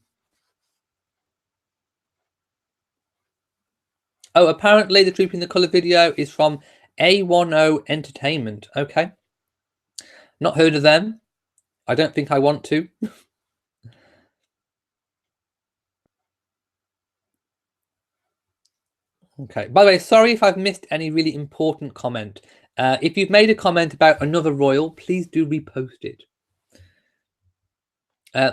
Oh, apparently the Trooping the Colour video is from A10 Entertainment. Okay. Not heard of them. I don't think I want to. Okay. By the way, sorry if I've missed any really important comment. If you've made a comment about another royal, please do repost it.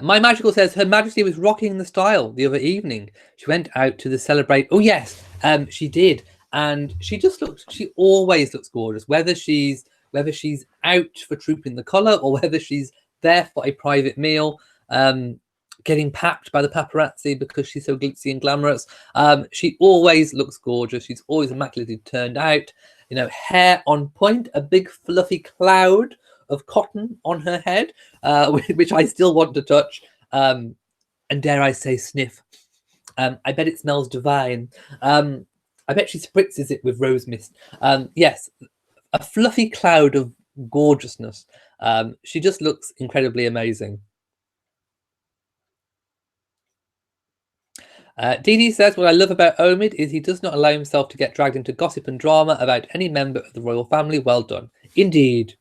My Magical says Her Majesty was rocking the style the other evening. She went out to the celebrate. Oh yes, she did, and she just looks. She always looks gorgeous, whether she's out for Trooping the Colour or whether she's there for a private meal, getting papped by the paparazzi because she's so glitzy and glamorous. She always looks gorgeous. She's always immaculately turned out. You know, hair on point, a big fluffy cloud of cotton on her head, which I still want to touch, and dare I say sniff. I bet it smells divine. I bet she spritzes it with rose mist. Yes, a fluffy cloud of gorgeousness. She just looks incredibly amazing. Dee says, what I love about Omid is he does not allow himself to get dragged into gossip and drama about any member of the royal family. Well done. Indeed.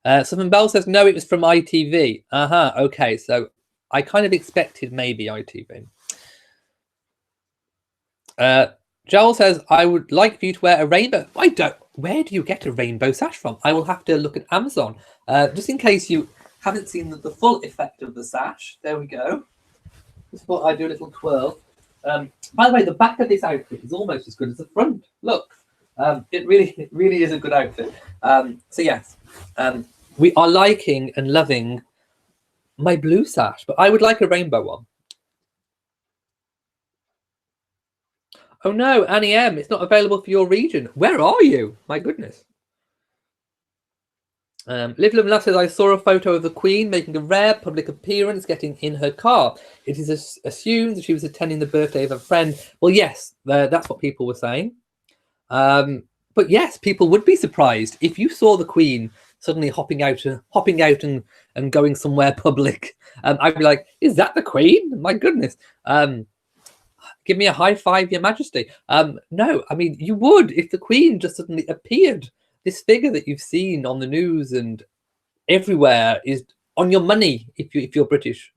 Southern Bell says, no, it was from ITV. Okay, so I kind of expected maybe ITV. Joel says, I would like for you to wear a rainbow. Where do you get a rainbow sash from? I will have to look at Amazon. Just in case you haven't seen the full effect of the sash. There we go. Just thought I'd do a little twirl. By the way, the back of this outfit is almost as good as the front. Look, it really is a good outfit. So yes, we are liking and loving my blue sash, but I would like a rainbow one. Oh no, Annie M, it's not available for your region. Where are you? My goodness. Liv Love says, I saw a photo of the Queen making a rare public appearance getting in her car. It is assumed that she was attending the birthday of a friend. Well, yes, that's what people were saying. But yes, people would be surprised if you saw the Queen suddenly hopping out and going somewhere public. I'd be like, is that the Queen? My goodness. Give me a high five, Your Majesty. No, I mean, you would if the Queen just suddenly appeared. This figure that you've seen on the news and everywhere is on your money if you're British.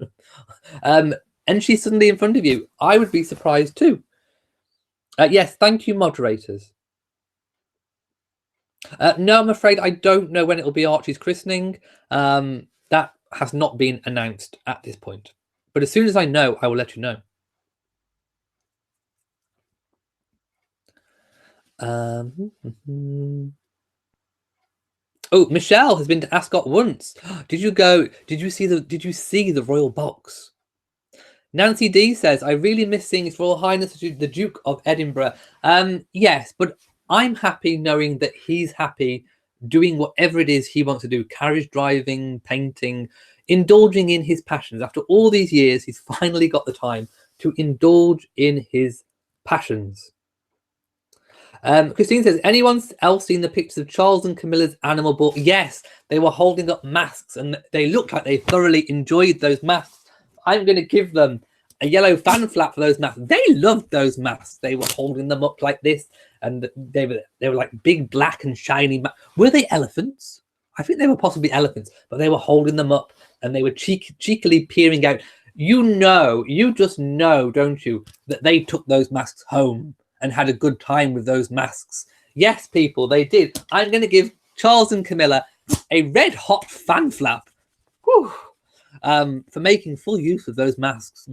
And she's suddenly in front of you. I would be surprised too. Yes, thank you, moderators. No, I'm afraid I don't know when it will be Archie's christening. That has not been announced at this point. But as soon as I know, I will let you know. Oh, Michelle has been to Ascot once. Did you go? Did you see the royal box? Nancy D says, I really miss seeing His Royal Highness the Duke of Edinburgh. Yes, but I'm happy knowing that he's happy doing whatever it is he wants to do. Carriage driving, painting, indulging in his passions. After all these years, he's finally got the time to indulge in his passions. Christine says, anyone else seen the pictures of Charles and Camilla's animal ball? Yes, they were holding up masks and they looked like they thoroughly enjoyed those masks. I'm going to give them a yellow fan flap for those masks. They loved those masks. They were holding them up like this and they were like big black and shiny. Were they elephants? I think they were possibly elephants, but they were holding them up and they were cheekily peering out. You just know, don't you, that they took those masks home and had a good time with those masks. Yes, people, they did. I'm going to give Charles and Camilla a red hot fan flap. Whew. For making full use of those masks.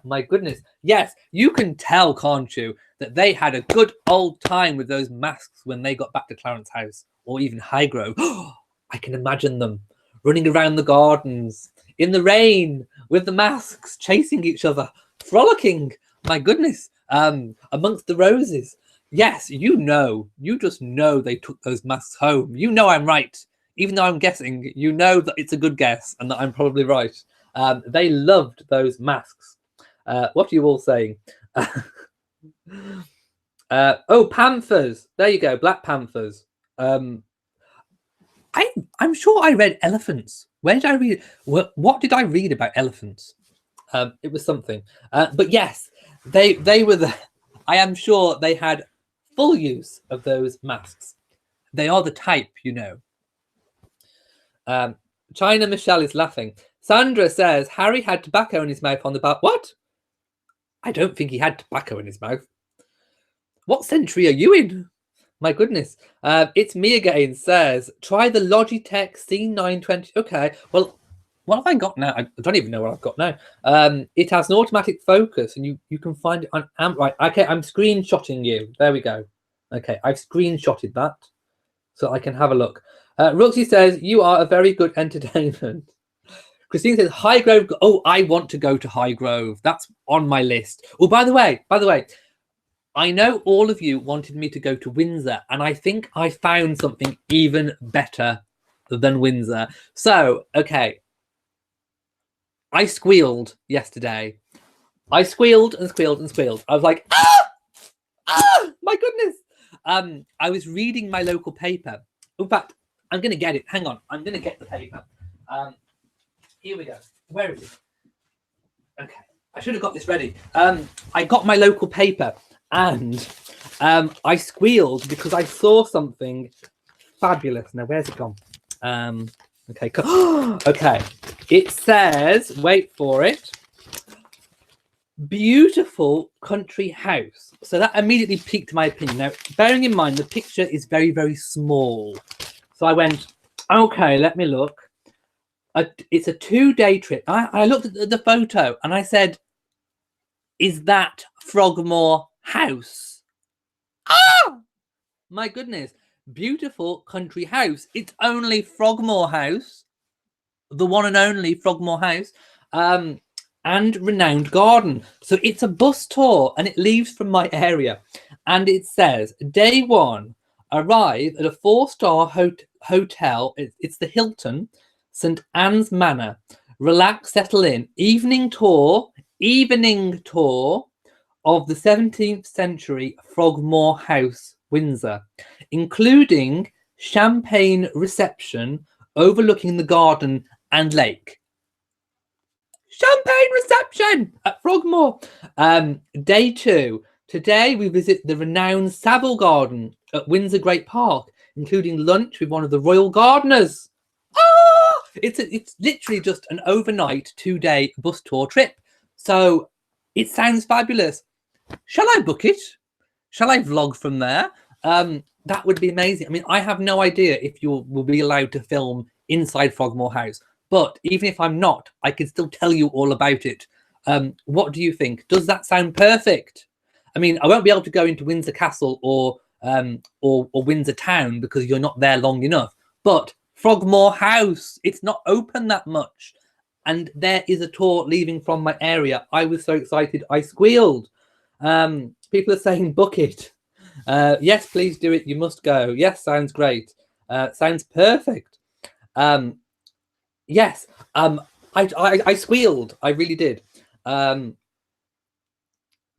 My goodness. Yes, you can tell, can't you, that they had a good old time with those masks when they got back to Clarence House or even Highgrove. I can imagine them running around the gardens in the rain with the masks, chasing each other, frolicking. My goodness. Amongst the roses. Yes, you just know they took those masks home. You know I'm right. Even though I'm guessing, you know that it's a good guess and that I'm probably right. They loved those masks. What are you all saying? Oh, panthers. There you go, Black Panthers. I'm sure I read elephants. Where did I read? What did I read about elephants? It was something. But yes, they were the. I am sure they had full use of those masks. They are the type, you know. China Michelle is laughing. Sandra says Harry had tobacco in his mouth on the bar. What? I don't think he had tobacco in his mouth. What century are you in? My goodness. It's me again, says, try the Logitech C920. Okay, well, what have I got now? I don't even know what I've got now. It has an automatic focus, and you can find it on amp. Right, okay, I'm screenshotting you. There we go. Okay, I've screenshotted that so I can have a look. Roxy says, you are a very good entertainment. Christine says, Highgrove. Oh, I want to go to Highgrove. That's on my list. Oh, by the way, I know all of you wanted me to go to Windsor, and I think I found something even better than Windsor. So, okay. I squealed yesterday. I squealed and squealed and squealed. I was like, my goodness. I was reading my local paper. In fact, I'm going to get it. Hang on. I'm going to get the paper. Here we go. Where is it? Okay. I should have got this ready. I got my local paper and I squealed because I saw something fabulous. Now, where's it gone? Okay. Okay. It says, wait for it, beautiful country house. So that immediately piqued my opinion. Now, bearing in mind, the picture is very, very small. So I went, okay, let me look. It's a 2-day trip. I looked at the photo and I said, is that Frogmore House? Ah! My goodness. Beautiful country house. It's only Frogmore House. The one and only Frogmore House. And renowned garden. So it's a bus tour and it leaves from my area. And it says, day 1, arrive at a 4-star hotel. It's the Hilton, St. Anne's Manor. Relax, settle in. Evening tour of the 17th century Frogmore House, Windsor, including champagne reception overlooking the garden and lake. Champagne reception at Frogmore. Day 2. Today we visit the renowned Savile Garden at Windsor Great Park, including lunch with one of the royal gardeners. Ah! It's literally just an overnight 2-day bus tour trip. So it sounds fabulous. Shall I book it? Shall I vlog from there? That would be amazing. I mean, I have no idea if you will be allowed to film inside Frogmore House. But even if I'm not, I can still tell you all about it. What do you think? Does that sound perfect? I mean, I won't be able to go into Windsor Castle or Windsor Town because you're not there long enough. But Frogmore House, it's not open that much. And there is a tour leaving from my area. I was so excited, I squealed. People are saying book it. Yes, please do it. You must go. Yes, sounds great. Sounds perfect. Yes, I squealed. I really did.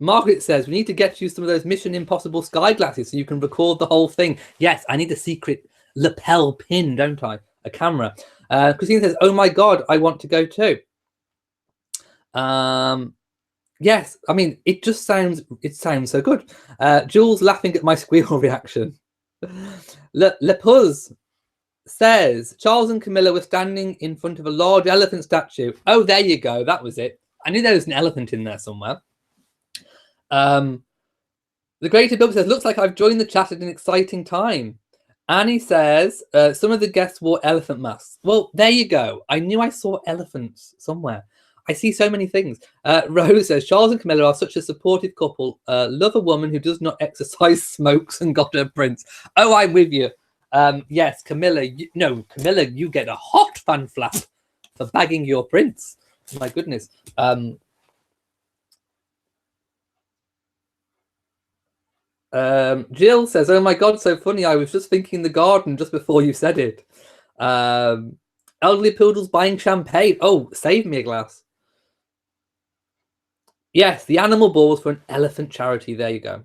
Margaret says, we need to get you some of those Mission Impossible sky glasses so you can record the whole thing. Yes, I need a secret lapel pin, don't I? A camera. Christine says, oh my God, I want to go too. Yes, I mean, it sounds so good. Jules laughing at my squeal reaction. Le Puz says, Charles and Camilla were standing in front of a large elephant statue. Oh, there you go. That was it. I knew there was an elephant in there somewhere. The Greater Bill says, looks like I've joined the chat at an exciting time. Annie says, some of the guests wore elephant masks. Well, there you go. I knew I saw elephants somewhere. I see so many things. Rose says, Charles and Camilla are such a supportive couple. Love a woman who does not exercise, smokes, and got her prince. Oh, I'm with you. Yes, Camilla. Camilla, you get a hot fan flap for bagging your prince. My goodness. Jill says, oh my God, so funny. I was just thinking the garden just before you said it. Elderly Poodle's buying champagne. Oh, save me a glass. Yes, the animal ball was for an elephant charity. There you go.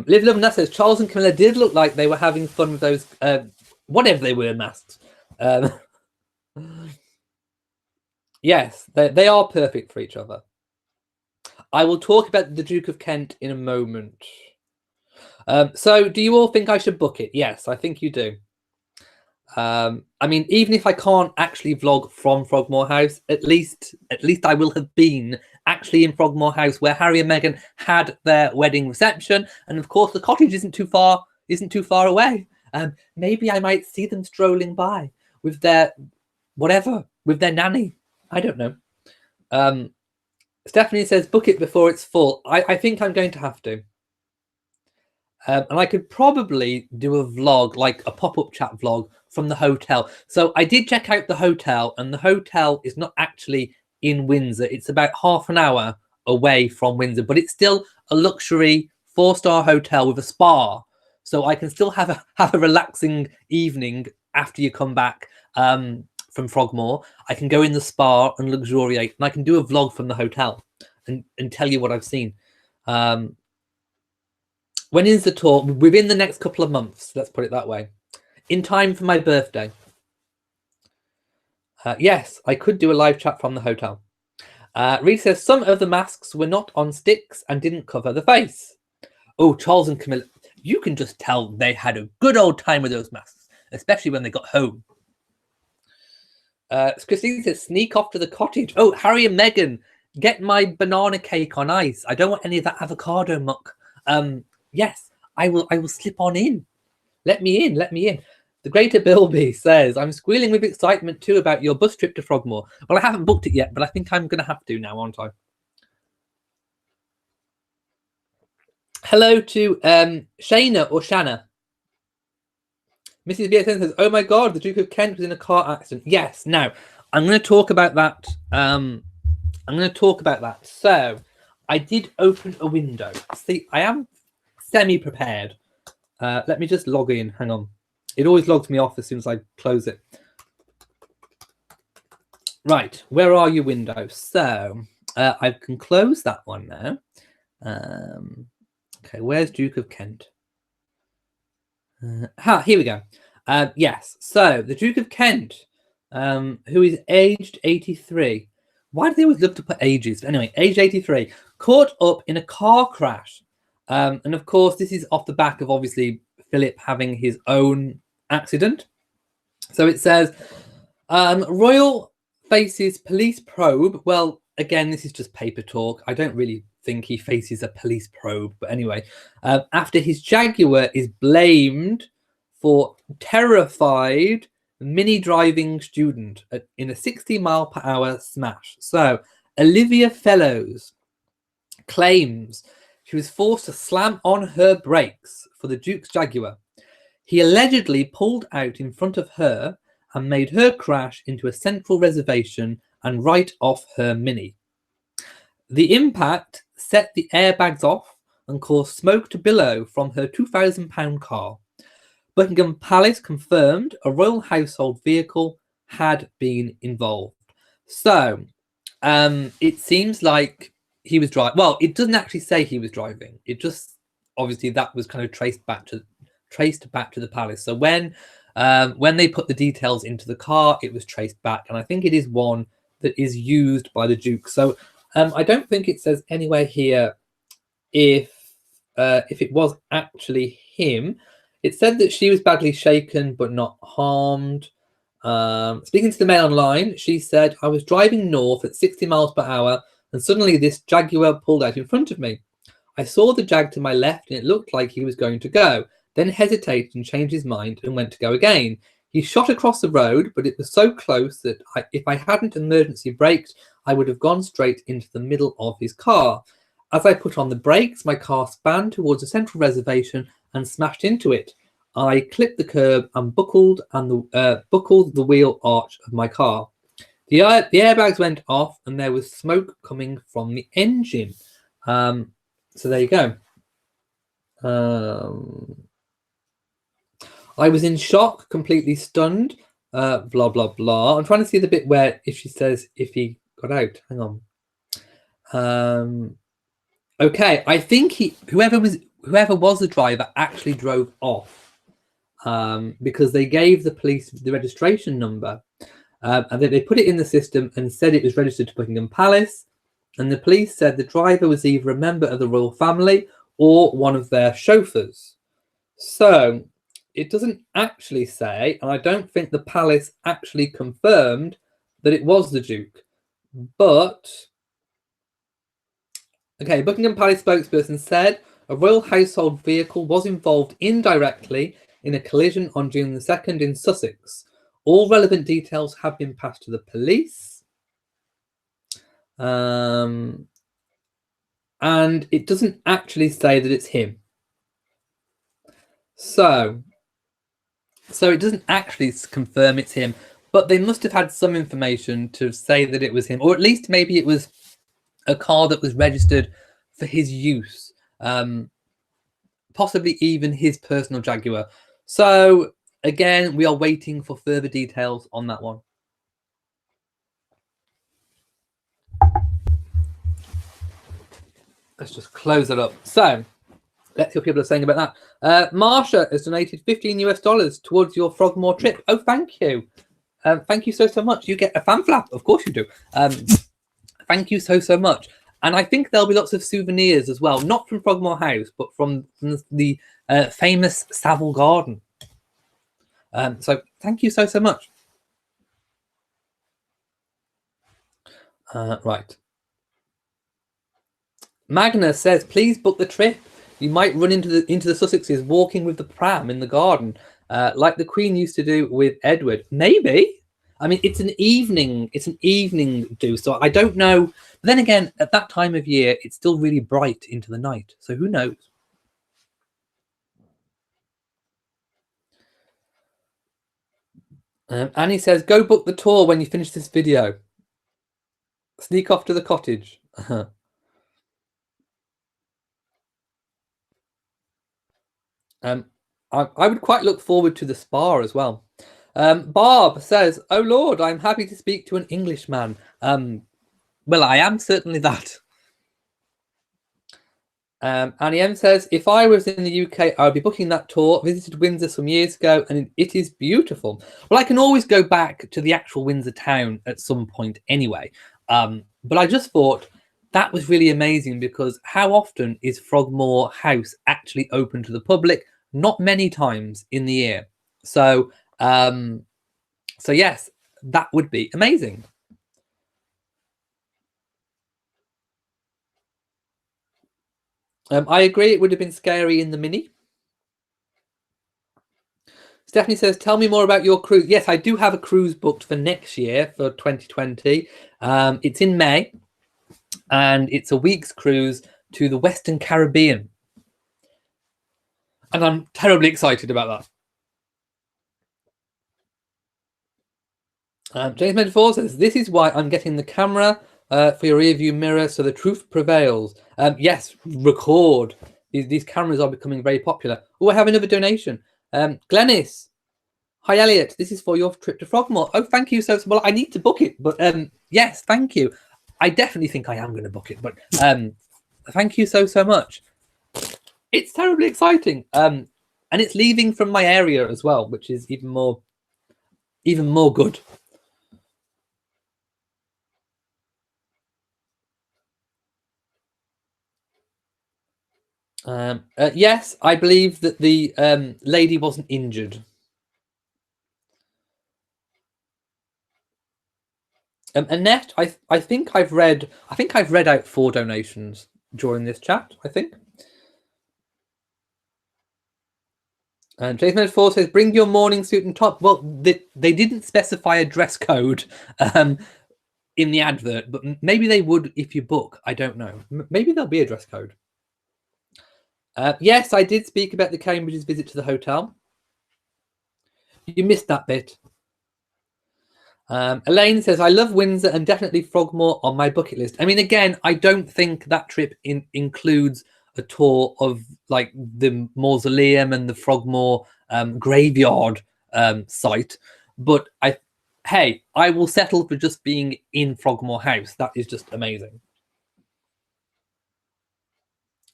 Liv Love Nut says, Charles and Camilla did look like they were having fun with those, whatever they were, masks. Yes, they are perfect for each other. I will talk about the Duke of Kent in a moment. So do you all think I should book it? Yes, I think you do. I mean, even if I can't actually vlog from Frogmore House, at least I will have been actually in Frogmore House where Harry and Meghan had their wedding reception, and of course the cottage isn't too far away. Maybe I might see them strolling by with their with their nanny. I don't know. Stephanie says, book it before it's full. I think I'm going to have to. And I could probably do a vlog, like a pop-up chat vlog from the hotel. So I did check out the hotel, and the hotel is not actually in Windsor. It's about half an hour away from Windsor, but it's still a luxury 4-star hotel with a spa. So I can still have a relaxing evening after you come back from Frogmore. I can go in the spa and luxuriate, and I can do a vlog from the hotel and tell you what I've seen. When is the tour? Within the next couple of months, let's put it that way. In time for my birthday. Yes, I could do a live chat from the hotel. Reed says, some of the masks were not on sticks and didn't cover the face. Oh, Charles and Camilla, you can just tell they had a good old time with those masks, especially when they got home. Christine says, sneak off to the cottage. Oh, Harry and Meghan, get my banana cake on ice. I don't want any of that avocado muck. Yes, I will slip on in. Let me in. The Greater Bilby says, I'm squealing with excitement too about your bus trip to Frogmore. Well, I haven't booked it yet, but I think I'm going to have to now, aren't I? Hello to Shana or Shanna. Mrs. B says, oh my God, the Duke of Kent was in a car accident. Yes, now, I'm going to talk about that. So, I did open a window. See, I am semi-prepared. Let me just log in. Hang on. It always logs me off as soon as I close it. Right, where are your windows? So, I can close that one now. Okay, where's Duke of Kent? Here we go. Yes, so the Duke of Kent, who is aged 83. Why do they always love to put ages? Anyway, aged 83, caught up in a car crash. And of course, this is off the back of obviously Philip having his own accident. So it says, Royal faces police probe. Well, again, this is just paper talk. I don't really think he faces a police probe. But anyway, after his Jaguar is blamed for terrified mini driving student in a 60-mile-per-hour smash. So Olivia Fellows claims she was forced to slam on her brakes for the Duke's Jaguar. He allegedly pulled out in front of her and made her crash into a central reservation and right off her Mini. The impact set the airbags off and caused smoke to billow from her £2,000 car. Buckingham Palace confirmed a royal household vehicle had been involved. So it seems like he was driving. Well, it doesn't actually say he was driving. It just obviously that was kind of traced back to the palace. So when they put the details into the car, it was traced back, and I think it is one that is used by the Duke. So I don't think it says anywhere here if it was actually him. It said that she was badly shaken but not harmed. Speaking to the Mail Online, she said, I was driving north at 60 miles per hour and suddenly this Jaguar pulled out in front of me. I saw the Jag to my left and it looked like he was going to go. then hesitated and changed his mind and went to go again. He shot across the road, but it was so close that if I hadn't emergency braked, I would have gone straight into the middle of his car. As I put on the brakes, my car span towards a central reservation and smashed into it. I clipped the curb and buckled the wheel arch of my car. The airbags went off and there was smoke coming from the engine. So there you go. I was in shock, completely stunned, blah, blah, blah. I'm trying to see the bit where if she says if he got out. Hang on. Okay, I think whoever was the driver actually drove off because they gave the police the registration number and then they put it in the system and said it was registered to Buckingham Palace. And the police said the driver was either a member of the royal family or one of their chauffeurs. So it doesn't actually say, and I don't think the palace actually confirmed that it was the Duke. But, okay, Buckingham Palace spokesperson said a royal household vehicle was involved indirectly in a collision on June the 2nd in Sussex. All relevant details have been passed to the police. And it doesn't actually say that it's him. So it doesn't actually confirm it's him, but they must have had some information to say that it was him, or at least maybe it was a car that was registered for his use, possibly even his personal Jaguar. So again, we are waiting for further details on that one. Let's just close it up. So let's see what people are saying about that. Marsha has donated $15 towards your Frogmore trip. Oh, thank you. Thank you so much. You get a fan flap. Of course you do. Thank you so much. And I think there'll be lots of souvenirs as well, not from Frogmore House, but from the famous Savile Garden. So thank you so much. Right. Magna says, please book the trip. You might run into the Sussexes walking with the pram in the garden, like the Queen used to do with Edward. Maybe. I mean, it's an evening do, so I don't know. But then again, at that time of year, it's still really bright into the night, so who knows? Annie says, go book the tour when you finish this video. Sneak off to the cottage. I would quite look forward to the spa as well. Barb says, oh Lord, I'm happy to speak to an Englishman. Well, I am certainly that. Annie M says, if I was in the UK, I would be booking that tour. Visited Windsor some years ago, and it is beautiful. Well, I can always go back to the actual Windsor town at some point anyway. But I just thought that was really amazing because how often is Frogmore House actually open to the public? Not many times in the year. So yes, that would be amazing. I agree, it would have been scary in the Mini. Stephanie says, tell me more about your cruise. Yes, I do have a cruise booked for next year, for 2020. It's in May, and it's a week's cruise to the Western Caribbean. And I'm terribly excited about that. James Metaphor says, this is why I'm getting the camera for your rear view mirror so the truth prevails. Yes, record. These cameras are becoming very popular. Oh, I have another donation. Glennis. Hi, Elliot. This is for your trip to Frogmore. Oh, thank you so much. Well, I need to book it, but yes, thank you. I definitely think I am going to book it, but thank you so much. It's terribly exciting. And it's leaving from my area as well, which is even more good. Yes, I believe that the lady wasn't injured. Annette, I think I've read out 4 donations during this chat. I think. And Jason 4 says, bring your morning suit and top. Well, they didn't specify a dress code in the advert, but maybe they would if you book. I don't know. Maybe there'll be a dress code. Yes, I did speak about the Cambridge's visit to the hotel. You missed that bit. Elaine says, I love Windsor and definitely Frogmore on my bucket list. I mean, again, I don't think that trip includes a tour of like the mausoleum and the Frogmore graveyard site. But I will settle for just being in Frogmore House. That is just amazing.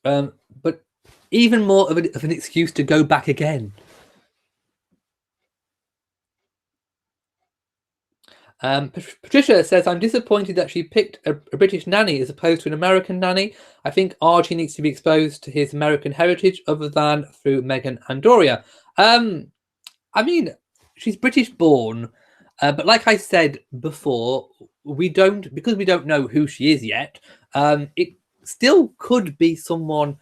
But even more of an excuse to go back again. Patricia says, I'm disappointed that she picked a British nanny as opposed to an American nanny. I think Archie needs to be exposed to his American heritage other than through Meghan and Doria. I mean, she's British born, but like I said before, because we don't know who she is yet, it still could be someone,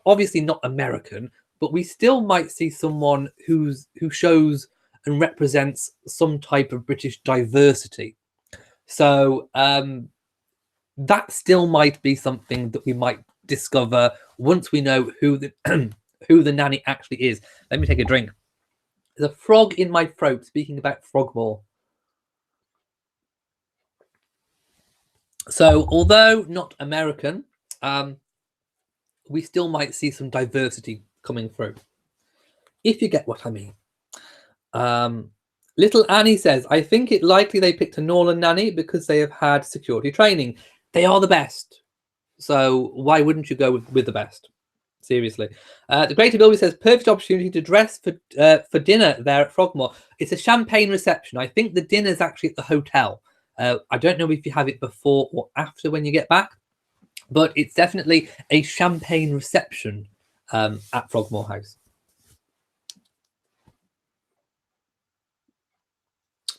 obviously not American, but we still might see someone who shows and represents some type of British diversity. So that still might be something that we might discover once we know who the who the nanny actually is. Let me take a drink. There's a frog in my throat speaking about Frogmore. So although not American, we still might see some diversity coming through, if you get what I mean. Little Annie says, I think it likely they picked a Norland nanny because they have had security training. They are the best. So why wouldn't you go with the best? Seriously. The Greater Bilby says, perfect opportunity to dress for dinner there at Frogmore. It's a champagne reception. I think the dinner's actually at the hotel. I don't know if you have it before or after when you get back, but it's definitely a champagne reception at Frogmore House.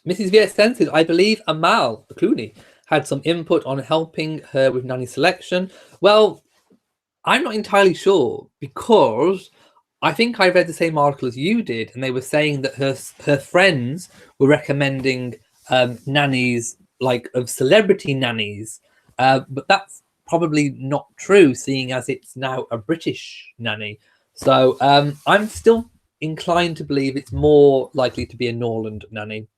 Mrs. V.S. said, I believe Amal Clooney had some input on helping her with nanny selection. Well, I'm not entirely sure because I think I read the same article as you did, and they were saying that her friends were recommending nannies, like of celebrity nannies, but that's probably not true, seeing as it's now a British nanny. So I'm still inclined to believe it's more likely to be a Norland nanny.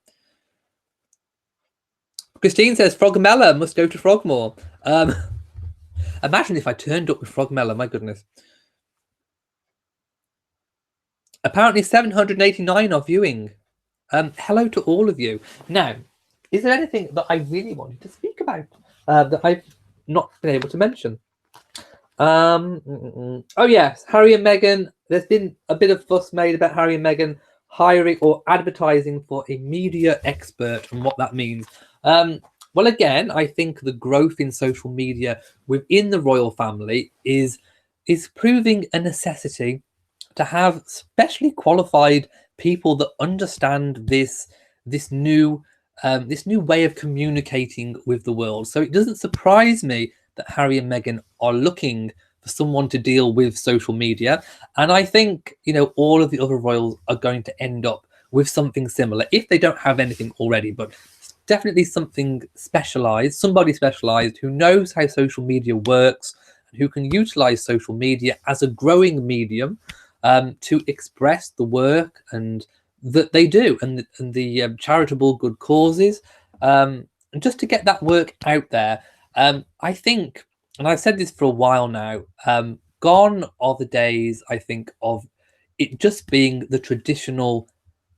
Christine says Frogmella must go to Frogmore. Imagine if I turned up with Frogmella, my goodness. Apparently 789 are viewing. Hello to all of you. Now, is there anything that I really wanted to speak about that I've not been able to mention? Oh yes, Harry and Meghan. There's been a bit of fuss made about Harry and Meghan hiring or advertising for a media expert and what that means. Well, again, I think the growth in social media within the royal family is proving a necessity to have specially qualified people that understand this new way of communicating with the world. So it doesn't surprise me that Harry and Meghan are looking for someone to deal with social media, and I think all of the other royals are going to end up with something similar if they don't have anything already, but definitely something specialized, somebody specialized who knows how social media works and who can utilize social media as a growing medium to express the work and that they do and the charitable good causes, and just to get that work out there. I think, and I've said this for a while now, gone are the days, I think, of it just being the traditional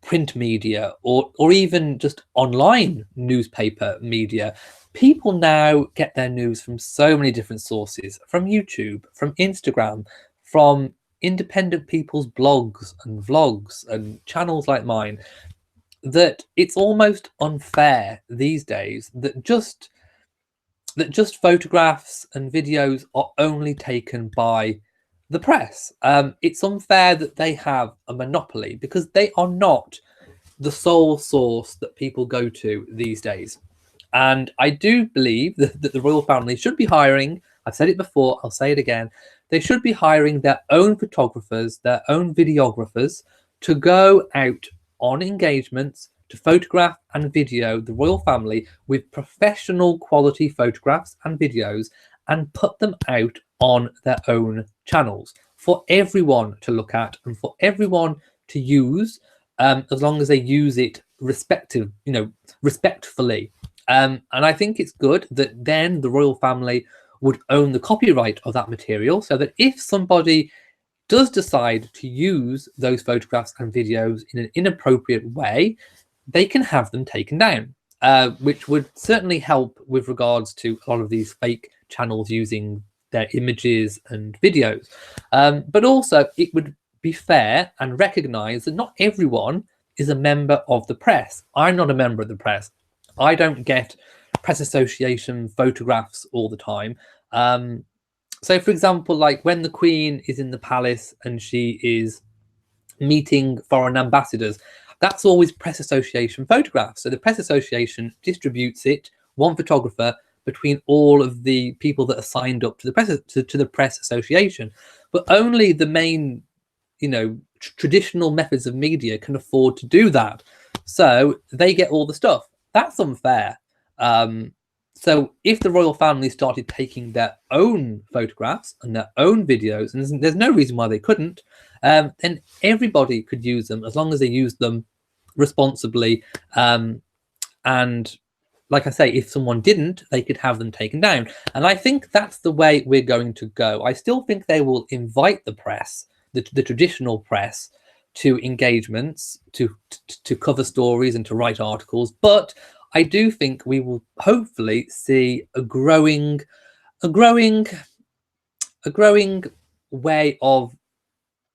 print media or even just online newspaper media. People now get their news from so many different sources, from YouTube, from Instagram, from independent people's blogs and vlogs and channels like mine, that it's almost unfair these days that just photographs and videos are only taken by the press. It's unfair that they have a monopoly because they are not the sole source that people go to these days. And I do believe that the royal family should be hiring, I've said it before, I'll say it again, they should be hiring their own photographers, their own videographers to go out on engagements to photograph and video the royal family with professional quality photographs and videos and put them out on their own channels for everyone to look at and for everyone to use, as long as they use it respectfully. And I think it's good that then the royal family would own the copyright of that material, so that if somebody does decide to use those photographs and videos in an inappropriate way, they can have them taken down, which would certainly help with regards to a lot of these fake channels using their images and videos. But also it would be fair and recognize that not everyone is a member of the press. I'm not a member of the press. I don't get press association photographs all the time. So for example, like when the Queen is in the palace and she is meeting foreign ambassadors, that's always press association photographs. So the press association distributes it, one photographer, between all of the people that are signed up to the press to the press association. But only the main, traditional methods of media can afford to do that. So they get all the stuff. That's unfair. So if the royal family started taking their own photographs and their own videos, and there's no reason why they couldn't, then everybody could use them as long as they use them responsibly. And like I say, if someone didn't, they could have them taken down. And I think that's the way we're going to go. I still think they will invite the press, the traditional press, to engagements, to cover stories and to write articles. But I do think we will hopefully see a growing way of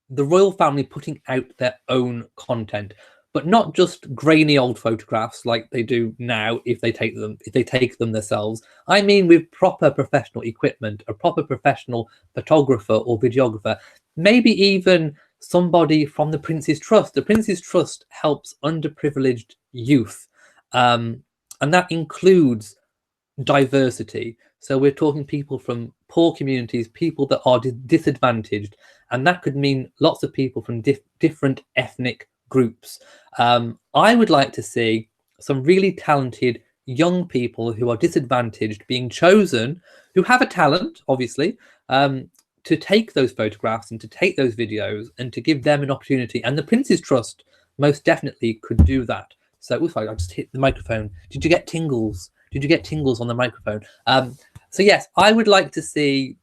the royal family putting out their own content, but not just grainy old photographs like they do now if they take them themselves. I mean with proper professional equipment, a proper professional photographer or videographer, maybe even somebody from the Prince's Trust. The Prince's Trust helps underprivileged youth, and that includes diversity. So we're talking people from poor communities, people that are disadvantaged, and that could mean lots of people from different ethnic groups. I would like to see some really talented young people who are disadvantaged being chosen, who have a talent, obviously, to take those photographs and to take those videos and to give them an opportunity. And the Prince's Trust most definitely could do that. So, oof, I just hit the microphone. Did you get tingles? Did you get tingles on the microphone? So yes, I would like to see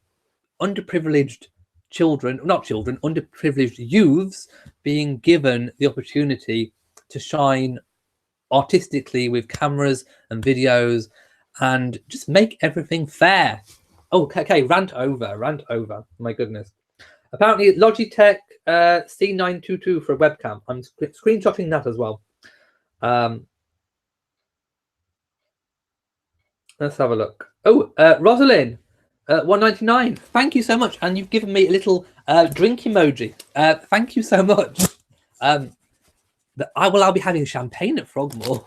underprivileged underprivileged youths being given the opportunity to shine artistically with cameras and videos and just make everything fair. Oh, okay, rant over. My goodness. Apparently Logitech C922 for a webcam. I'm screenshotting that as well. Let's have a look. Oh, Rosalind, 199. Thank you so much, and you've given me a little drink emoji. Thank you so much. I'll be having champagne at Frogmore.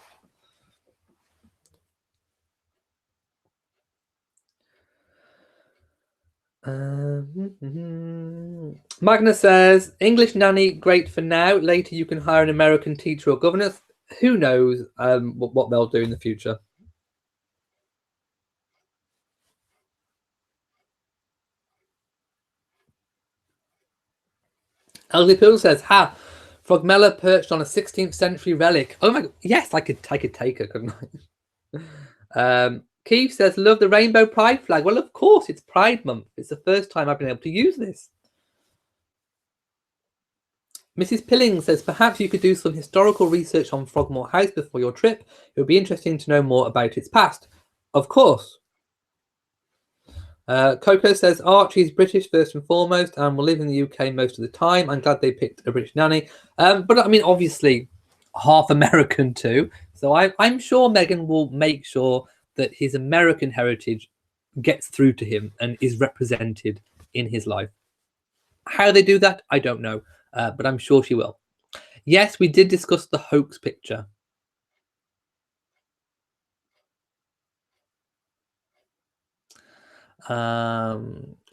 Magna says, English nanny, great for now. Later you can hire an American teacher or governess. Who knows what they'll do in the future. Elsie Pill says, Frogmella perched on a 16th century relic. Oh my god, yes, I could take her, couldn't I? Keith says, love the rainbow pride flag. Well, of course, it's Pride Month. It's the first time I've been able to use this. Mrs. Pilling says, perhaps you could do some historical research on Frogmore House before your trip. It would be interesting to know more about its past. Of course. Coco says, Archie is British first and foremost and will live in the UK most of the time. I'm glad they picked a British nanny. But I mean, obviously, half American too. So I'm sure Meghan will make sure that his American heritage gets through to him and is represented in his life. How they do that, I don't know, but I'm sure she will. Yes, we did discuss the hoax picture.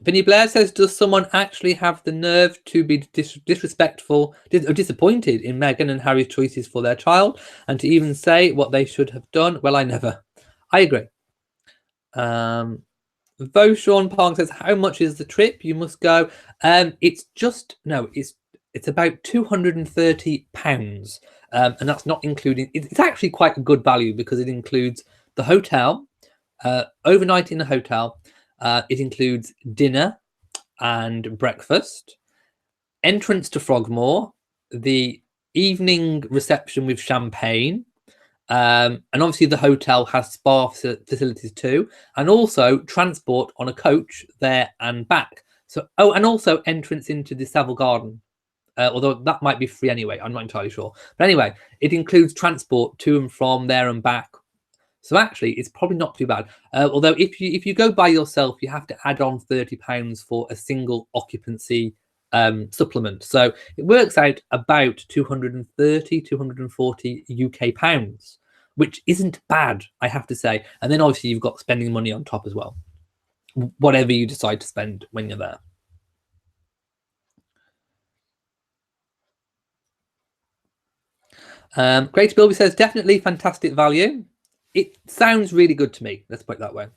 Vinny Blair says, does someone actually have the nerve to be disrespectful or disappointed in Meghan and Harry's choices for their child and to even say what they should have done? Well, I never. I agree. Sean Pong says, how much is the trip? You must go. It's about £230. And that's not including, it's actually quite a good value because it includes the hotel, overnight in the hotel. It includes dinner and breakfast, entrance to Frogmore, the evening reception with champagne, and obviously the hotel has spa facilities too, and also transport on a coach there and back. So, and also entrance into the Savile Garden, although that might be free anyway. I'm not entirely sure. But anyway, it includes transport to and from there and back. So actually, it's probably not too bad. Although if you go by yourself, you have to add on £30 for a single occupancy supplement. So it works out about 240 UK pounds, which isn't bad, I have to say. And then obviously you've got spending money on top as well, whatever you decide to spend when you're there. Great Bilby says, definitely fantastic value. It sounds really good to me. Let's put it that way.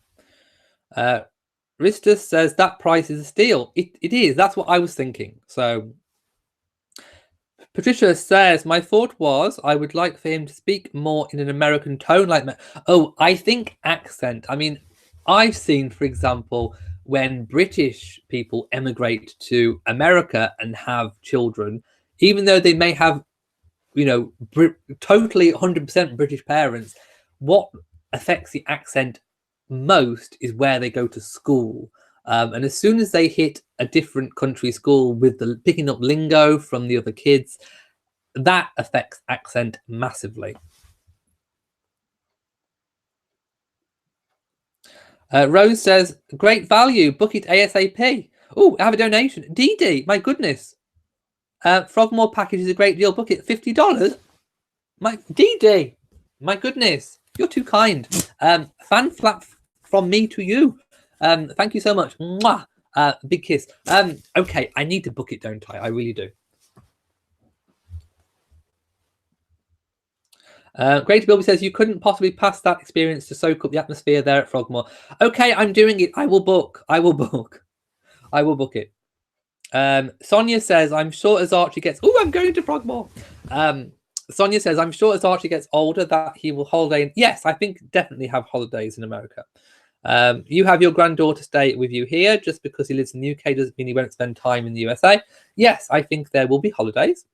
Ristus says that price is a steal. It is. That's what I was thinking. So Patricia says, my thought was I would like for him to speak more in an American tone like that. Oh, I think accent. I mean, I've seen, for example, when British people emigrate to America and have children, even though they may have, totally 100% British parents, what affects the accent most is where they go to school. And as soon as they hit a different country school with the picking up lingo from the other kids, that affects accent massively. Rose says, great value, book it ASAP. Oh, I have a donation. Dee, my goodness. Frogmore package is a great deal, book it $50. Dee, my goodness, you're too kind. Fan flap from me to you. Thank you so much. Mwah. Big kiss. Okay, I need to book it, don't I? I really do. Great Bilby says, you couldn't possibly pass that experience to soak up the atmosphere there at Frogmore. Okay, I'm doing it. I will book it. Sonia says, I'm sure as Archie gets... Oh, I'm going to Frogmore. Sonia says, I'm sure as Archie gets older that he will holiday. Yes, I think definitely have holidays in America. You have your granddaughter stay with you here. Just because he lives in the UK doesn't mean he won't spend time in the USA. Yes, I think there will be holidays.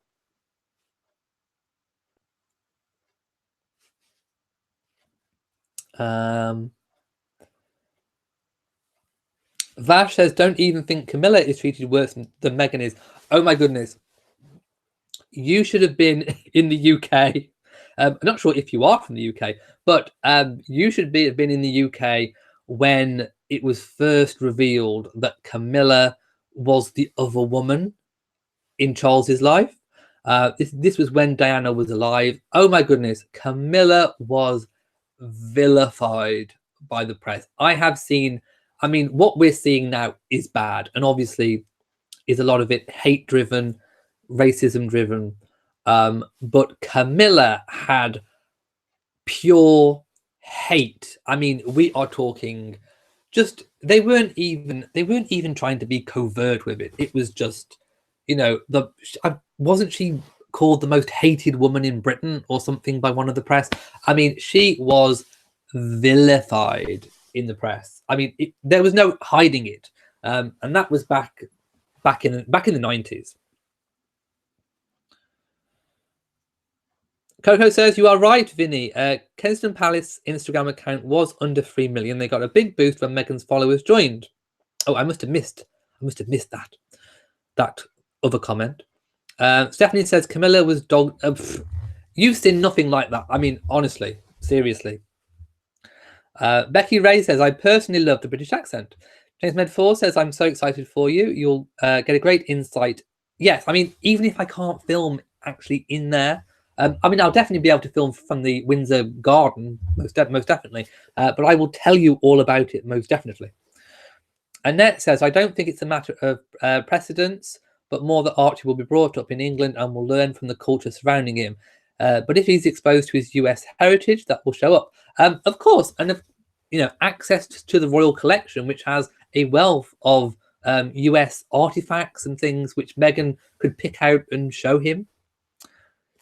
Vash says, don't even think Camilla is treated worse than Meghan is. Oh my goodness. You should have been in the UK. I'm not sure if you are from the UK, but you should have been in the UK when it was first revealed that Camilla was the other woman in Charles's life. This was when Diana was alive. Oh my goodness. Camilla was vilified by the press. I have seen, I mean, what we're seeing now is bad. And obviously is a lot of it hate driven, racism driven. But Camilla had pure hate. I mean, we are talking just, they weren't even trying to be covert with it. It was just, wasn't she called the most hated woman in Britain or something by one of the press? I mean, she was vilified in the press. I mean, there was no hiding it, and that was back in the 90s. Coco says, you are right, Vinny. Kensington Palace Instagram account was under 3 million. They got a big boost when Meghan's followers joined. Oh, I must have missed that other comment. Stephanie says, Camilla was dog. You've seen nothing like that. I mean, honestly, seriously. Becky Ray says, I personally love the British accent. James Med4 says, I'm so excited for you. You'll get a great insight. Yes, I mean, even if I can't film actually in there, I mean, I'll definitely be able to film from the Windsor Garden, most definitely. But I will tell you all about it, most definitely. Annette says, I don't think it's a matter of precedence, but more that Archie will be brought up in England and will learn from the culture surrounding him. But if he's exposed to his US heritage, that will show up. Of course, and access to the royal collection, which has a wealth of US artifacts and things which Meghan could pick out and show him.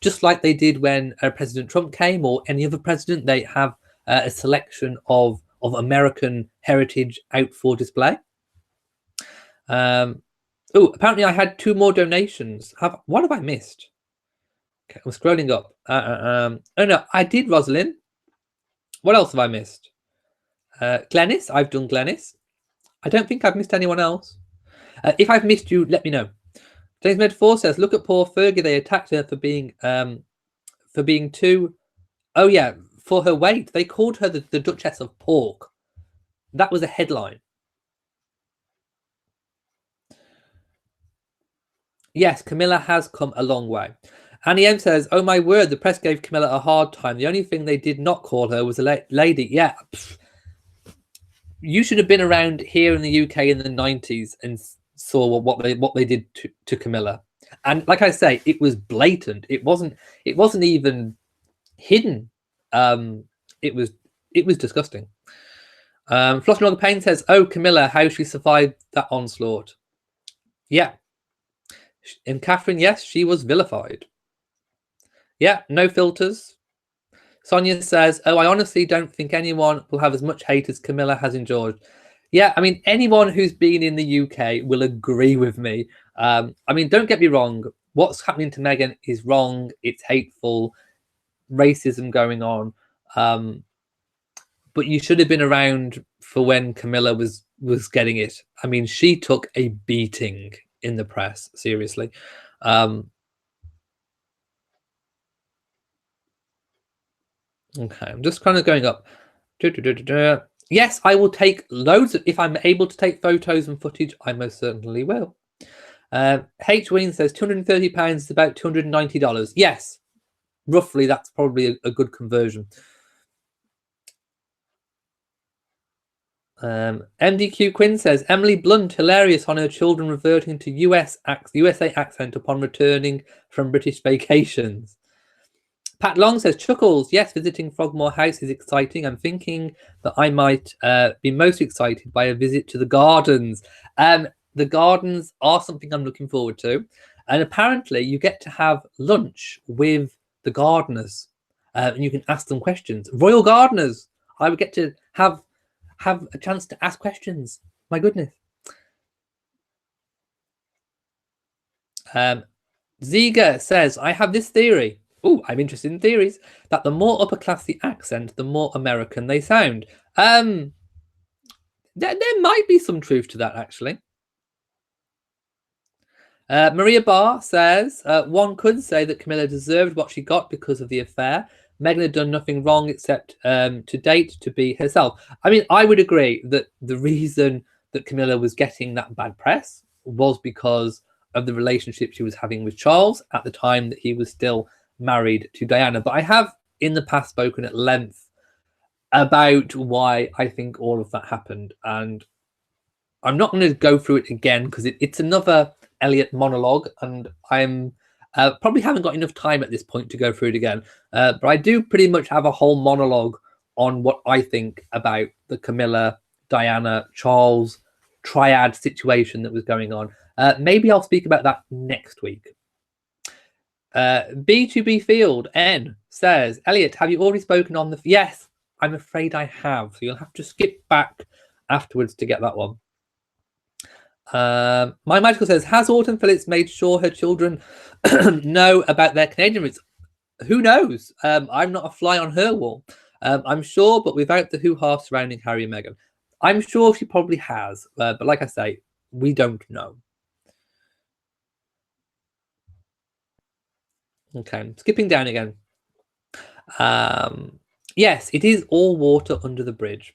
Just like they did when President Trump came, or any other president, they have a selection of American heritage out for display. Apparently I had 2 more donations. What have I missed? Okay, I'm scrolling up. Oh no, I did Rosalind. What else have I missed? Glennis, I've done Glennis. I don't think I've missed anyone else. If I've missed you, let me know. James Med4 says, look at poor Fergie. They attacked her for being too... Oh yeah, for her weight. They called her the Duchess of Pork. That was a headline. Yes, Camilla has come a long way. Annie M says, oh my word, the press gave Camilla a hard time. The only thing they did not call her was a lady. Yeah. You should have been around here in the UK in the 90s and saw what they did to Camilla. And like I say, it was blatant. It wasn't even hidden. It was disgusting. Flossing Pain says, oh, Camilla, how she survived that onslaught. Yeah. And Catherine, yes, she was vilified. Yeah, no filters. Sonya says, oh, I honestly don't think anyone will have as much hate as Camilla has endured. Yeah, I mean, anyone who's been in the UK will agree with me. I mean, don't get me wrong. What's happening to Meghan is wrong. It's hateful. Racism going on. But you should have been around for when Camilla was getting it. I mean, she took a beating in the press, seriously. Okay, I'm just kind of going up. Yes, I will take loads if I'm able to take photos and footage. I most certainly will. H. Ween says £230 is about $290. Yes, roughly that's probably a good conversion. MDQ Quinn says Emily Blunt hilarious on her children reverting to USA accent upon returning from British vacations. Pat Long says Chuckles, yes, visiting Frogmore House is exciting. I'm thinking that I might be most excited by a visit to the gardens. The gardens are something I'm looking forward to, and apparently you get to have lunch with the gardeners, and you can ask them questions. Royal gardeners, I would get to have a chance to ask questions. My goodness. Ziga says, I have this theory. Oh, I'm interested in theories. That the more upper class the accent, the more American they sound. There might be some truth to that, actually. Maria Barr says, one could say that Camilla deserved what she got because of the affair. Meghan had done nothing wrong except to date to be herself. I mean, I would agree that the reason that Camilla was getting that bad press was because of the relationship she was having with Charles at the time that he was still married to Diana. But I have in the past spoken at length about why I think all of that happened. And I'm not going to go through it again because it's another Elliot monologue, and I'm probably haven't got enough time at this point to go through it again. But I do pretty much have a whole monologue on what I think about the Camilla, Diana, Charles triad situation that was going on. Maybe I'll speak about that next week. B2B Field N says, Elliot, have you already spoken on the... Yes, I'm afraid I have. So you'll have to skip back afterwards to get that one. My Magical says, has Autumn Phillips made sure her children know about their Canadian roots? Who knows? I'm not a fly on her wall. I'm sure, but without the hoo-ha surrounding Harry and Meghan. I'm sure she probably has. But like I say, we don't know. Okay, skipping down again. Yes, it is all water under the bridge.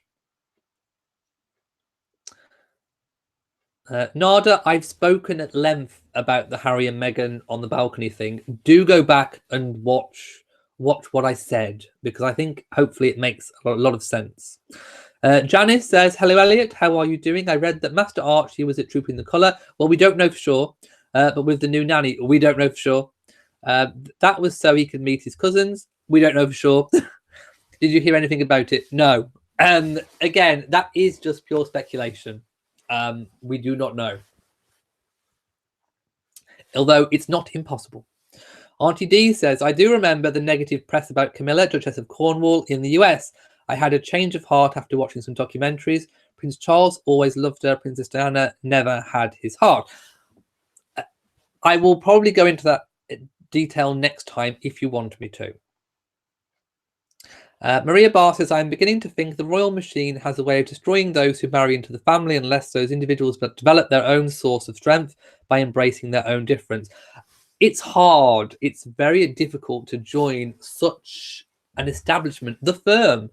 Nada, I've spoken at length about the Harry and Meghan on the balcony thing. Do go back and watch what I said, because I think hopefully it makes a lot of sense. Janice says, hello, Elliot. How are you doing? I read that Master Archie was at Trooping the Colour. Well, we don't know for sure. But with the new nanny, we don't know for sure. That was so he could meet his cousins. We don't know for sure. Did you hear anything about it? No. Again, that is just pure speculation. We do not know. Although it's not impossible. Auntie D says, I do remember the negative press about Camilla, Duchess of Cornwall in the US. I had a change of heart after watching some documentaries. Prince Charles always loved her. Princess Diana never had his heart. I will probably go into that detail next time if you want me to. Maria Barr says, I'm beginning to think the royal machine has a way of destroying those who marry into the family unless those individuals develop their own source of strength by embracing their own difference. It's hard. It's very difficult to join such an establishment, the firm.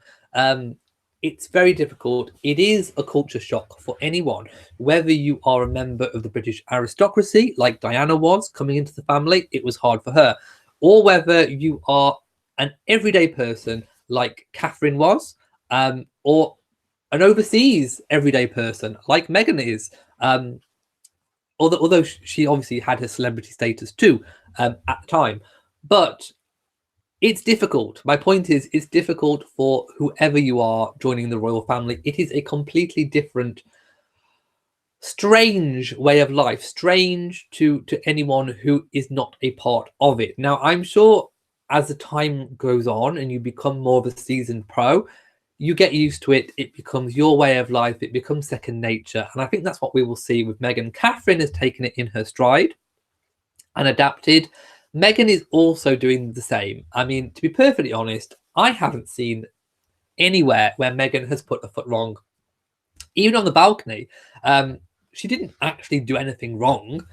It's very difficult. It is a culture shock for anyone, whether you are a member of the British aristocracy, like Diana was coming into the family, it was hard for her, or whether you are an everyday person like Catherine was, or an overseas everyday person like Meghan is. Although she obviously had her celebrity status too at the time. But it's difficult. My point is, it's difficult for whoever you are joining the royal family. It is a completely different, strange way of life, strange to anyone who is not a part of it. Now, I'm sure as the time goes on and you become more of a seasoned pro, you get used to it. It becomes your way of life. It becomes second nature. And I think that's what we will see with Meghan. Catherine has taken it in her stride and adapted. Meghan is also doing the same. I mean, to be perfectly honest, I haven't seen anywhere where Meghan has put a foot wrong. Even on the balcony, she didn't actually do anything wrong.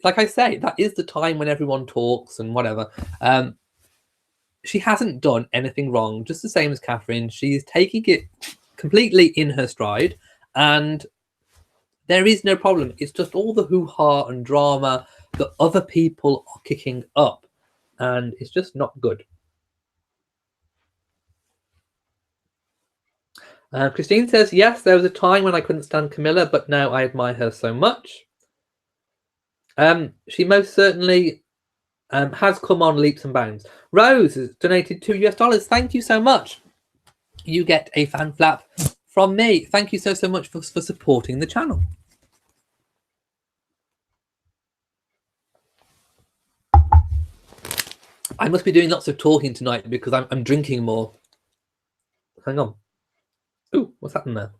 Like I say, that is the time when everyone talks and whatever. She hasn't done anything wrong, just the same as Catherine. She's taking it completely in her stride, and there is no problem. It's just all the hoo-ha and drama that other people are kicking up, and it's just not good. Christine says, yes, there was a time when I couldn't stand Camilla, but now I admire her so much. She most certainly has come on leaps and bounds. Rose has donated $2. Thank you so much. You get a fan flap from me. Thank you so much for supporting the channel. I must be doing lots of talking tonight because I'm drinking more. Hang on. Ooh, what's happened there?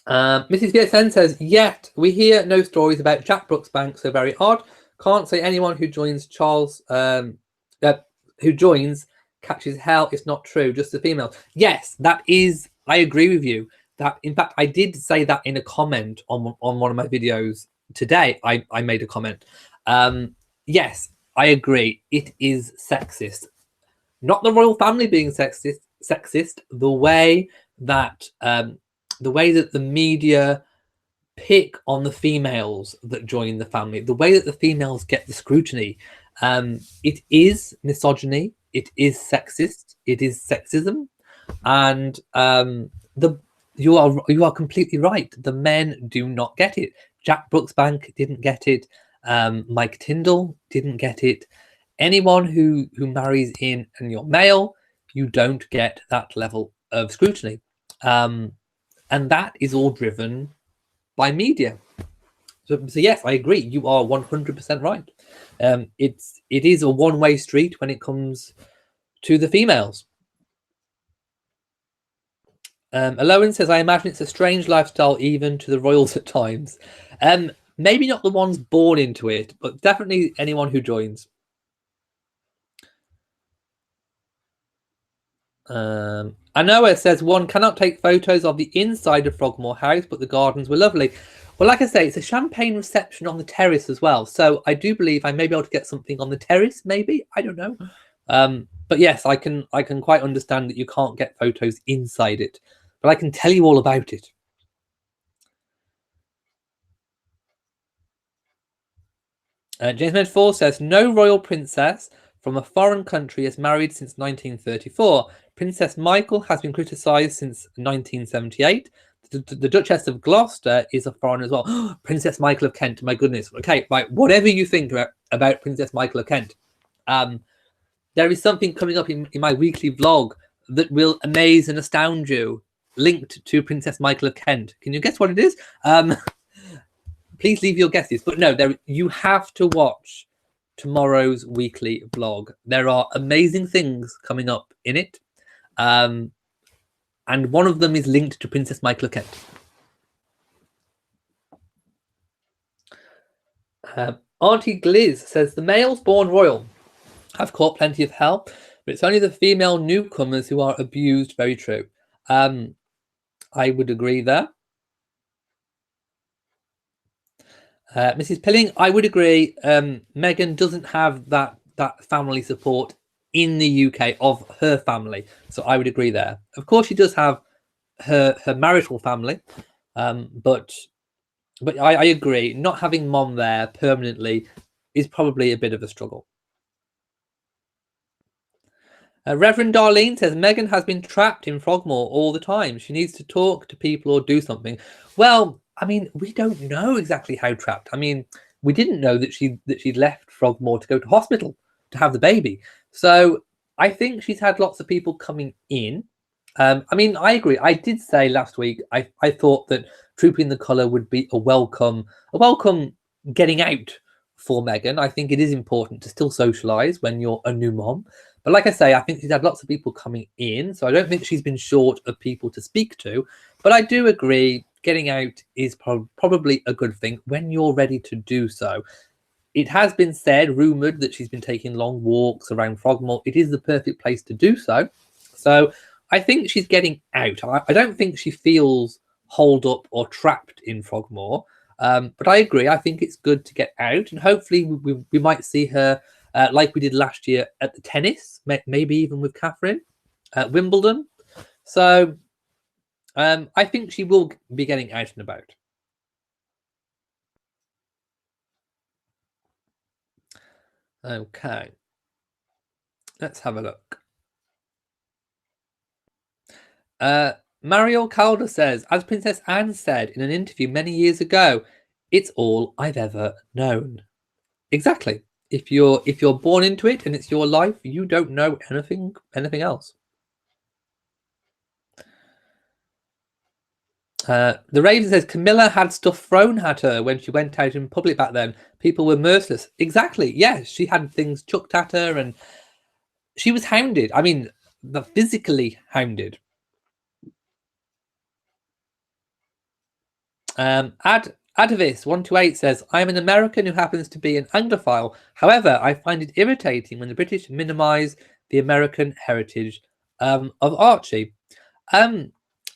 Mrs. VSN says, yet we hear no stories about Jack Brooksbank, so very odd. Can't say anyone who joins Charles, who joins catches hell. It's not true, just the female. Yes, that is, I agree with you. That, in fact, I did say that in a comment on one of my videos today. I made a comment. Yes, I agree. It is sexist. Not the royal family being sexist, the way that the media pick on the females that join the family, the way that the females get the scrutiny, it is misogyny, it is sexist, it is sexism, and you are completely right. The men do not get it. Jack Brooksbank didn't get it. Mike Tyndall didn't get it. Anyone who marries in and you're male, you don't get that level of scrutiny, and that is all driven by media. So yes, I agree. You are 100% right. It is a one-way street when it comes to the females. Aloan says, I imagine it's a strange lifestyle even to the royals at times. Maybe not the ones born into it, but definitely anyone who joins. Anoa says, one cannot take photos of the inside of Frogmore House, but the gardens were lovely. Well, like I say, it's a champagne reception on the terrace as well. So I do believe I may be able to get something on the terrace, maybe. I don't know. But yes, I can quite understand that you can't get photos inside it. But I can tell you all about it. James Med 4 says, no royal princess from a foreign country, is married since 1934. Princess Michael has been criticised since 1978. The Duchess of Gloucester is a foreigner as well. Princess Michael of Kent, my goodness. Okay, right, whatever you think about Princess Michael of Kent, there is something coming up in my weekly vlog that will amaze and astound you, linked to Princess Michael of Kent. Can you guess what it is? Please leave your guesses. But no, you have to watch tomorrow's weekly vlog. There are amazing things coming up in it. And one of them is linked to Princess Michael of Kent. Auntie Gliz says, the males born royal have caught plenty of hell, but it's only the female newcomers who are abused. Very true. I would agree there. Mrs. Pilling, I would agree. Meghan doesn't have that family support in the UK of her family, so I would agree there. Of course, she does have her marital family, but I agree. Not having mom there permanently is probably a bit of a struggle. Reverend Darlene says, Meghan has been trapped in Frogmore all the time. She needs to talk to people or do something. Well, I mean, we don't know exactly how trapped. I mean, we didn't know that she'd left Frogmore to go to hospital to have the baby. So I think she's had lots of people coming in. I mean, I agree. I did say last week, I thought that Trooping the Colour would be a welcome getting out for Meghan. I think it is important to still socialise when you're a new mom. But like I say, I think she's had lots of people coming in, so I don't think she's been short of people to speak to. But I do agree, getting out is probably a good thing when you're ready to do so. It has been said, rumoured, that she's been taking long walks around Frogmore. It is the perfect place to do so. So I think she's getting out. I don't think she feels holed up or trapped in Frogmore. But I agree. I think it's good to get out, and hopefully we might see her like we did last year at the tennis, maybe even with Catherine at Wimbledon. So I think she will be getting out and about. Okay, let's have a look. Mario Calder says, as Princess Anne said in an interview many years ago, it's all I've ever known. Exactly. If you're born into it and it's your life, you don't know anything else. The Raven says Camilla had stuff thrown at her when she went out in public back then. People were merciless. Exactly. Yes, she had things chucked at her and she was hounded. I mean, physically hounded. Adavis128 says, I'm an American who happens to be an Anglophile. However, I find it irritating when the British minimise the American heritage of Archie.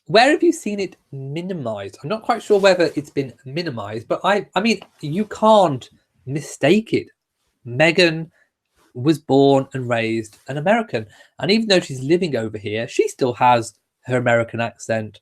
Where have you seen it minimised? I'm not quite sure whether it's been minimised, but I mean, you can't mistake it. Meghan was born and raised an American, and even though she's living over here, she still has her American accent.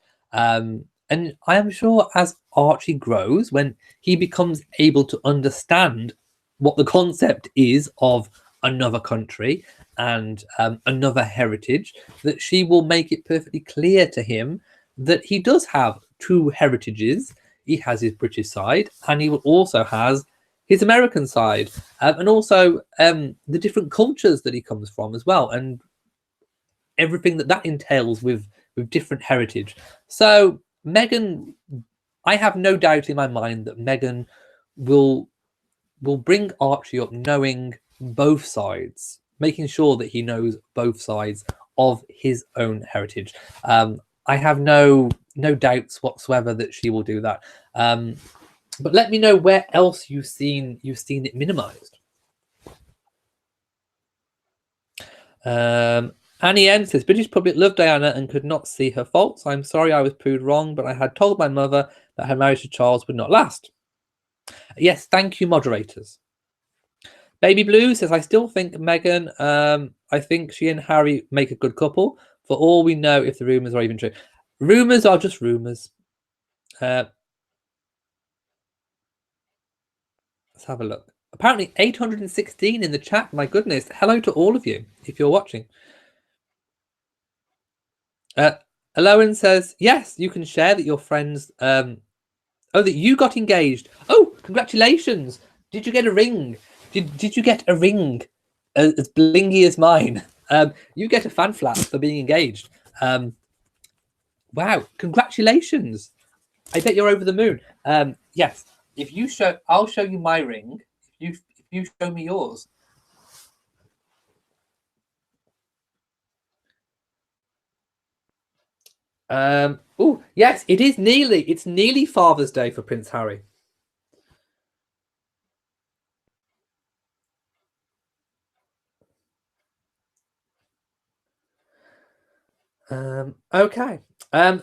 And I am sure as Archie grows, when he becomes able to understand what the concept is of another country and another heritage, that she will make it perfectly clear to him that he does have two heritages. He has his British side, and he also has his American side, and also the different cultures that he comes from as well, and everything that entails with different heritage. So Meghan, I have no doubt in my mind that Meghan will bring Archie up knowing both sides, making sure that he knows both sides of his own heritage. I have no doubts whatsoever that she will do that. But let me know where else you've seen it minimized. Annie N says, British public love Diana and could not see her faults. I'm sorry I was proved wrong, but I had told my mother that her marriage to Charles would not last. Yes, thank you, moderators. Baby Blue says, I still think Meghan, I think she and Harry make a good couple. For all we know, if the rumours are even true. Rumours are just rumours. Let's have a look. Apparently 816 in the chat. My goodness. Hello to all of you if you're watching. Aloan says, yes, you can share that your friends... Oh, that you got engaged. Oh, congratulations. Did you get a ring? Did you get a ring as blingy as mine? You get a fan flap for being engaged. Wow, congratulations. I bet you're over the moon. Yes, if you show, I'll show you my ring. If you show me yours. Oh, yes, it is nearly. It's nearly Father's Day for Prince Harry. Okay.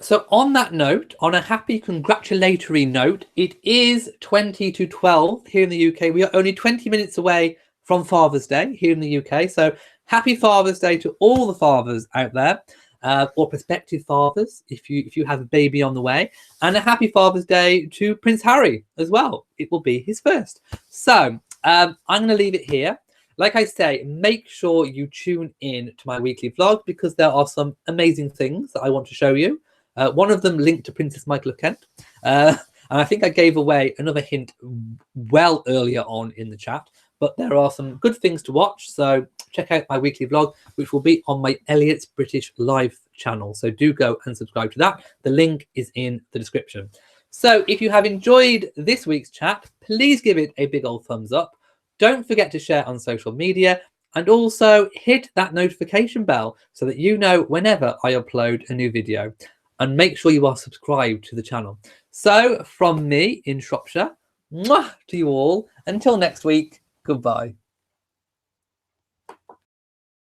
So on that note, on a happy congratulatory note, it is 20 to 12 here in the UK. We are only 20 minutes away from Father's Day here in the UK. So happy Father's Day to all the fathers out there, or prospective fathers if you have a baby on the way, and a happy Father's Day to Prince Harry as well. It will be his first. So I'm going to leave it here. Like I say, make sure you tune in to my weekly vlog because there are some amazing things that I want to show you. One of them linked to Princess Michael of Kent. And I think I gave away another hint well earlier on in the chat. But there are some good things to watch. So check out my weekly vlog, which will be on my Elliot's British Live channel. So do go and subscribe to that. The link is in the description. So if you have enjoyed this week's chat, please give it a big old thumbs up. Don't forget to share on social media and also hit that notification bell so that you know whenever I upload a new video, and make sure you are subscribed to the channel. So from me in Shropshire, mwah, to you all, until next week, goodbye.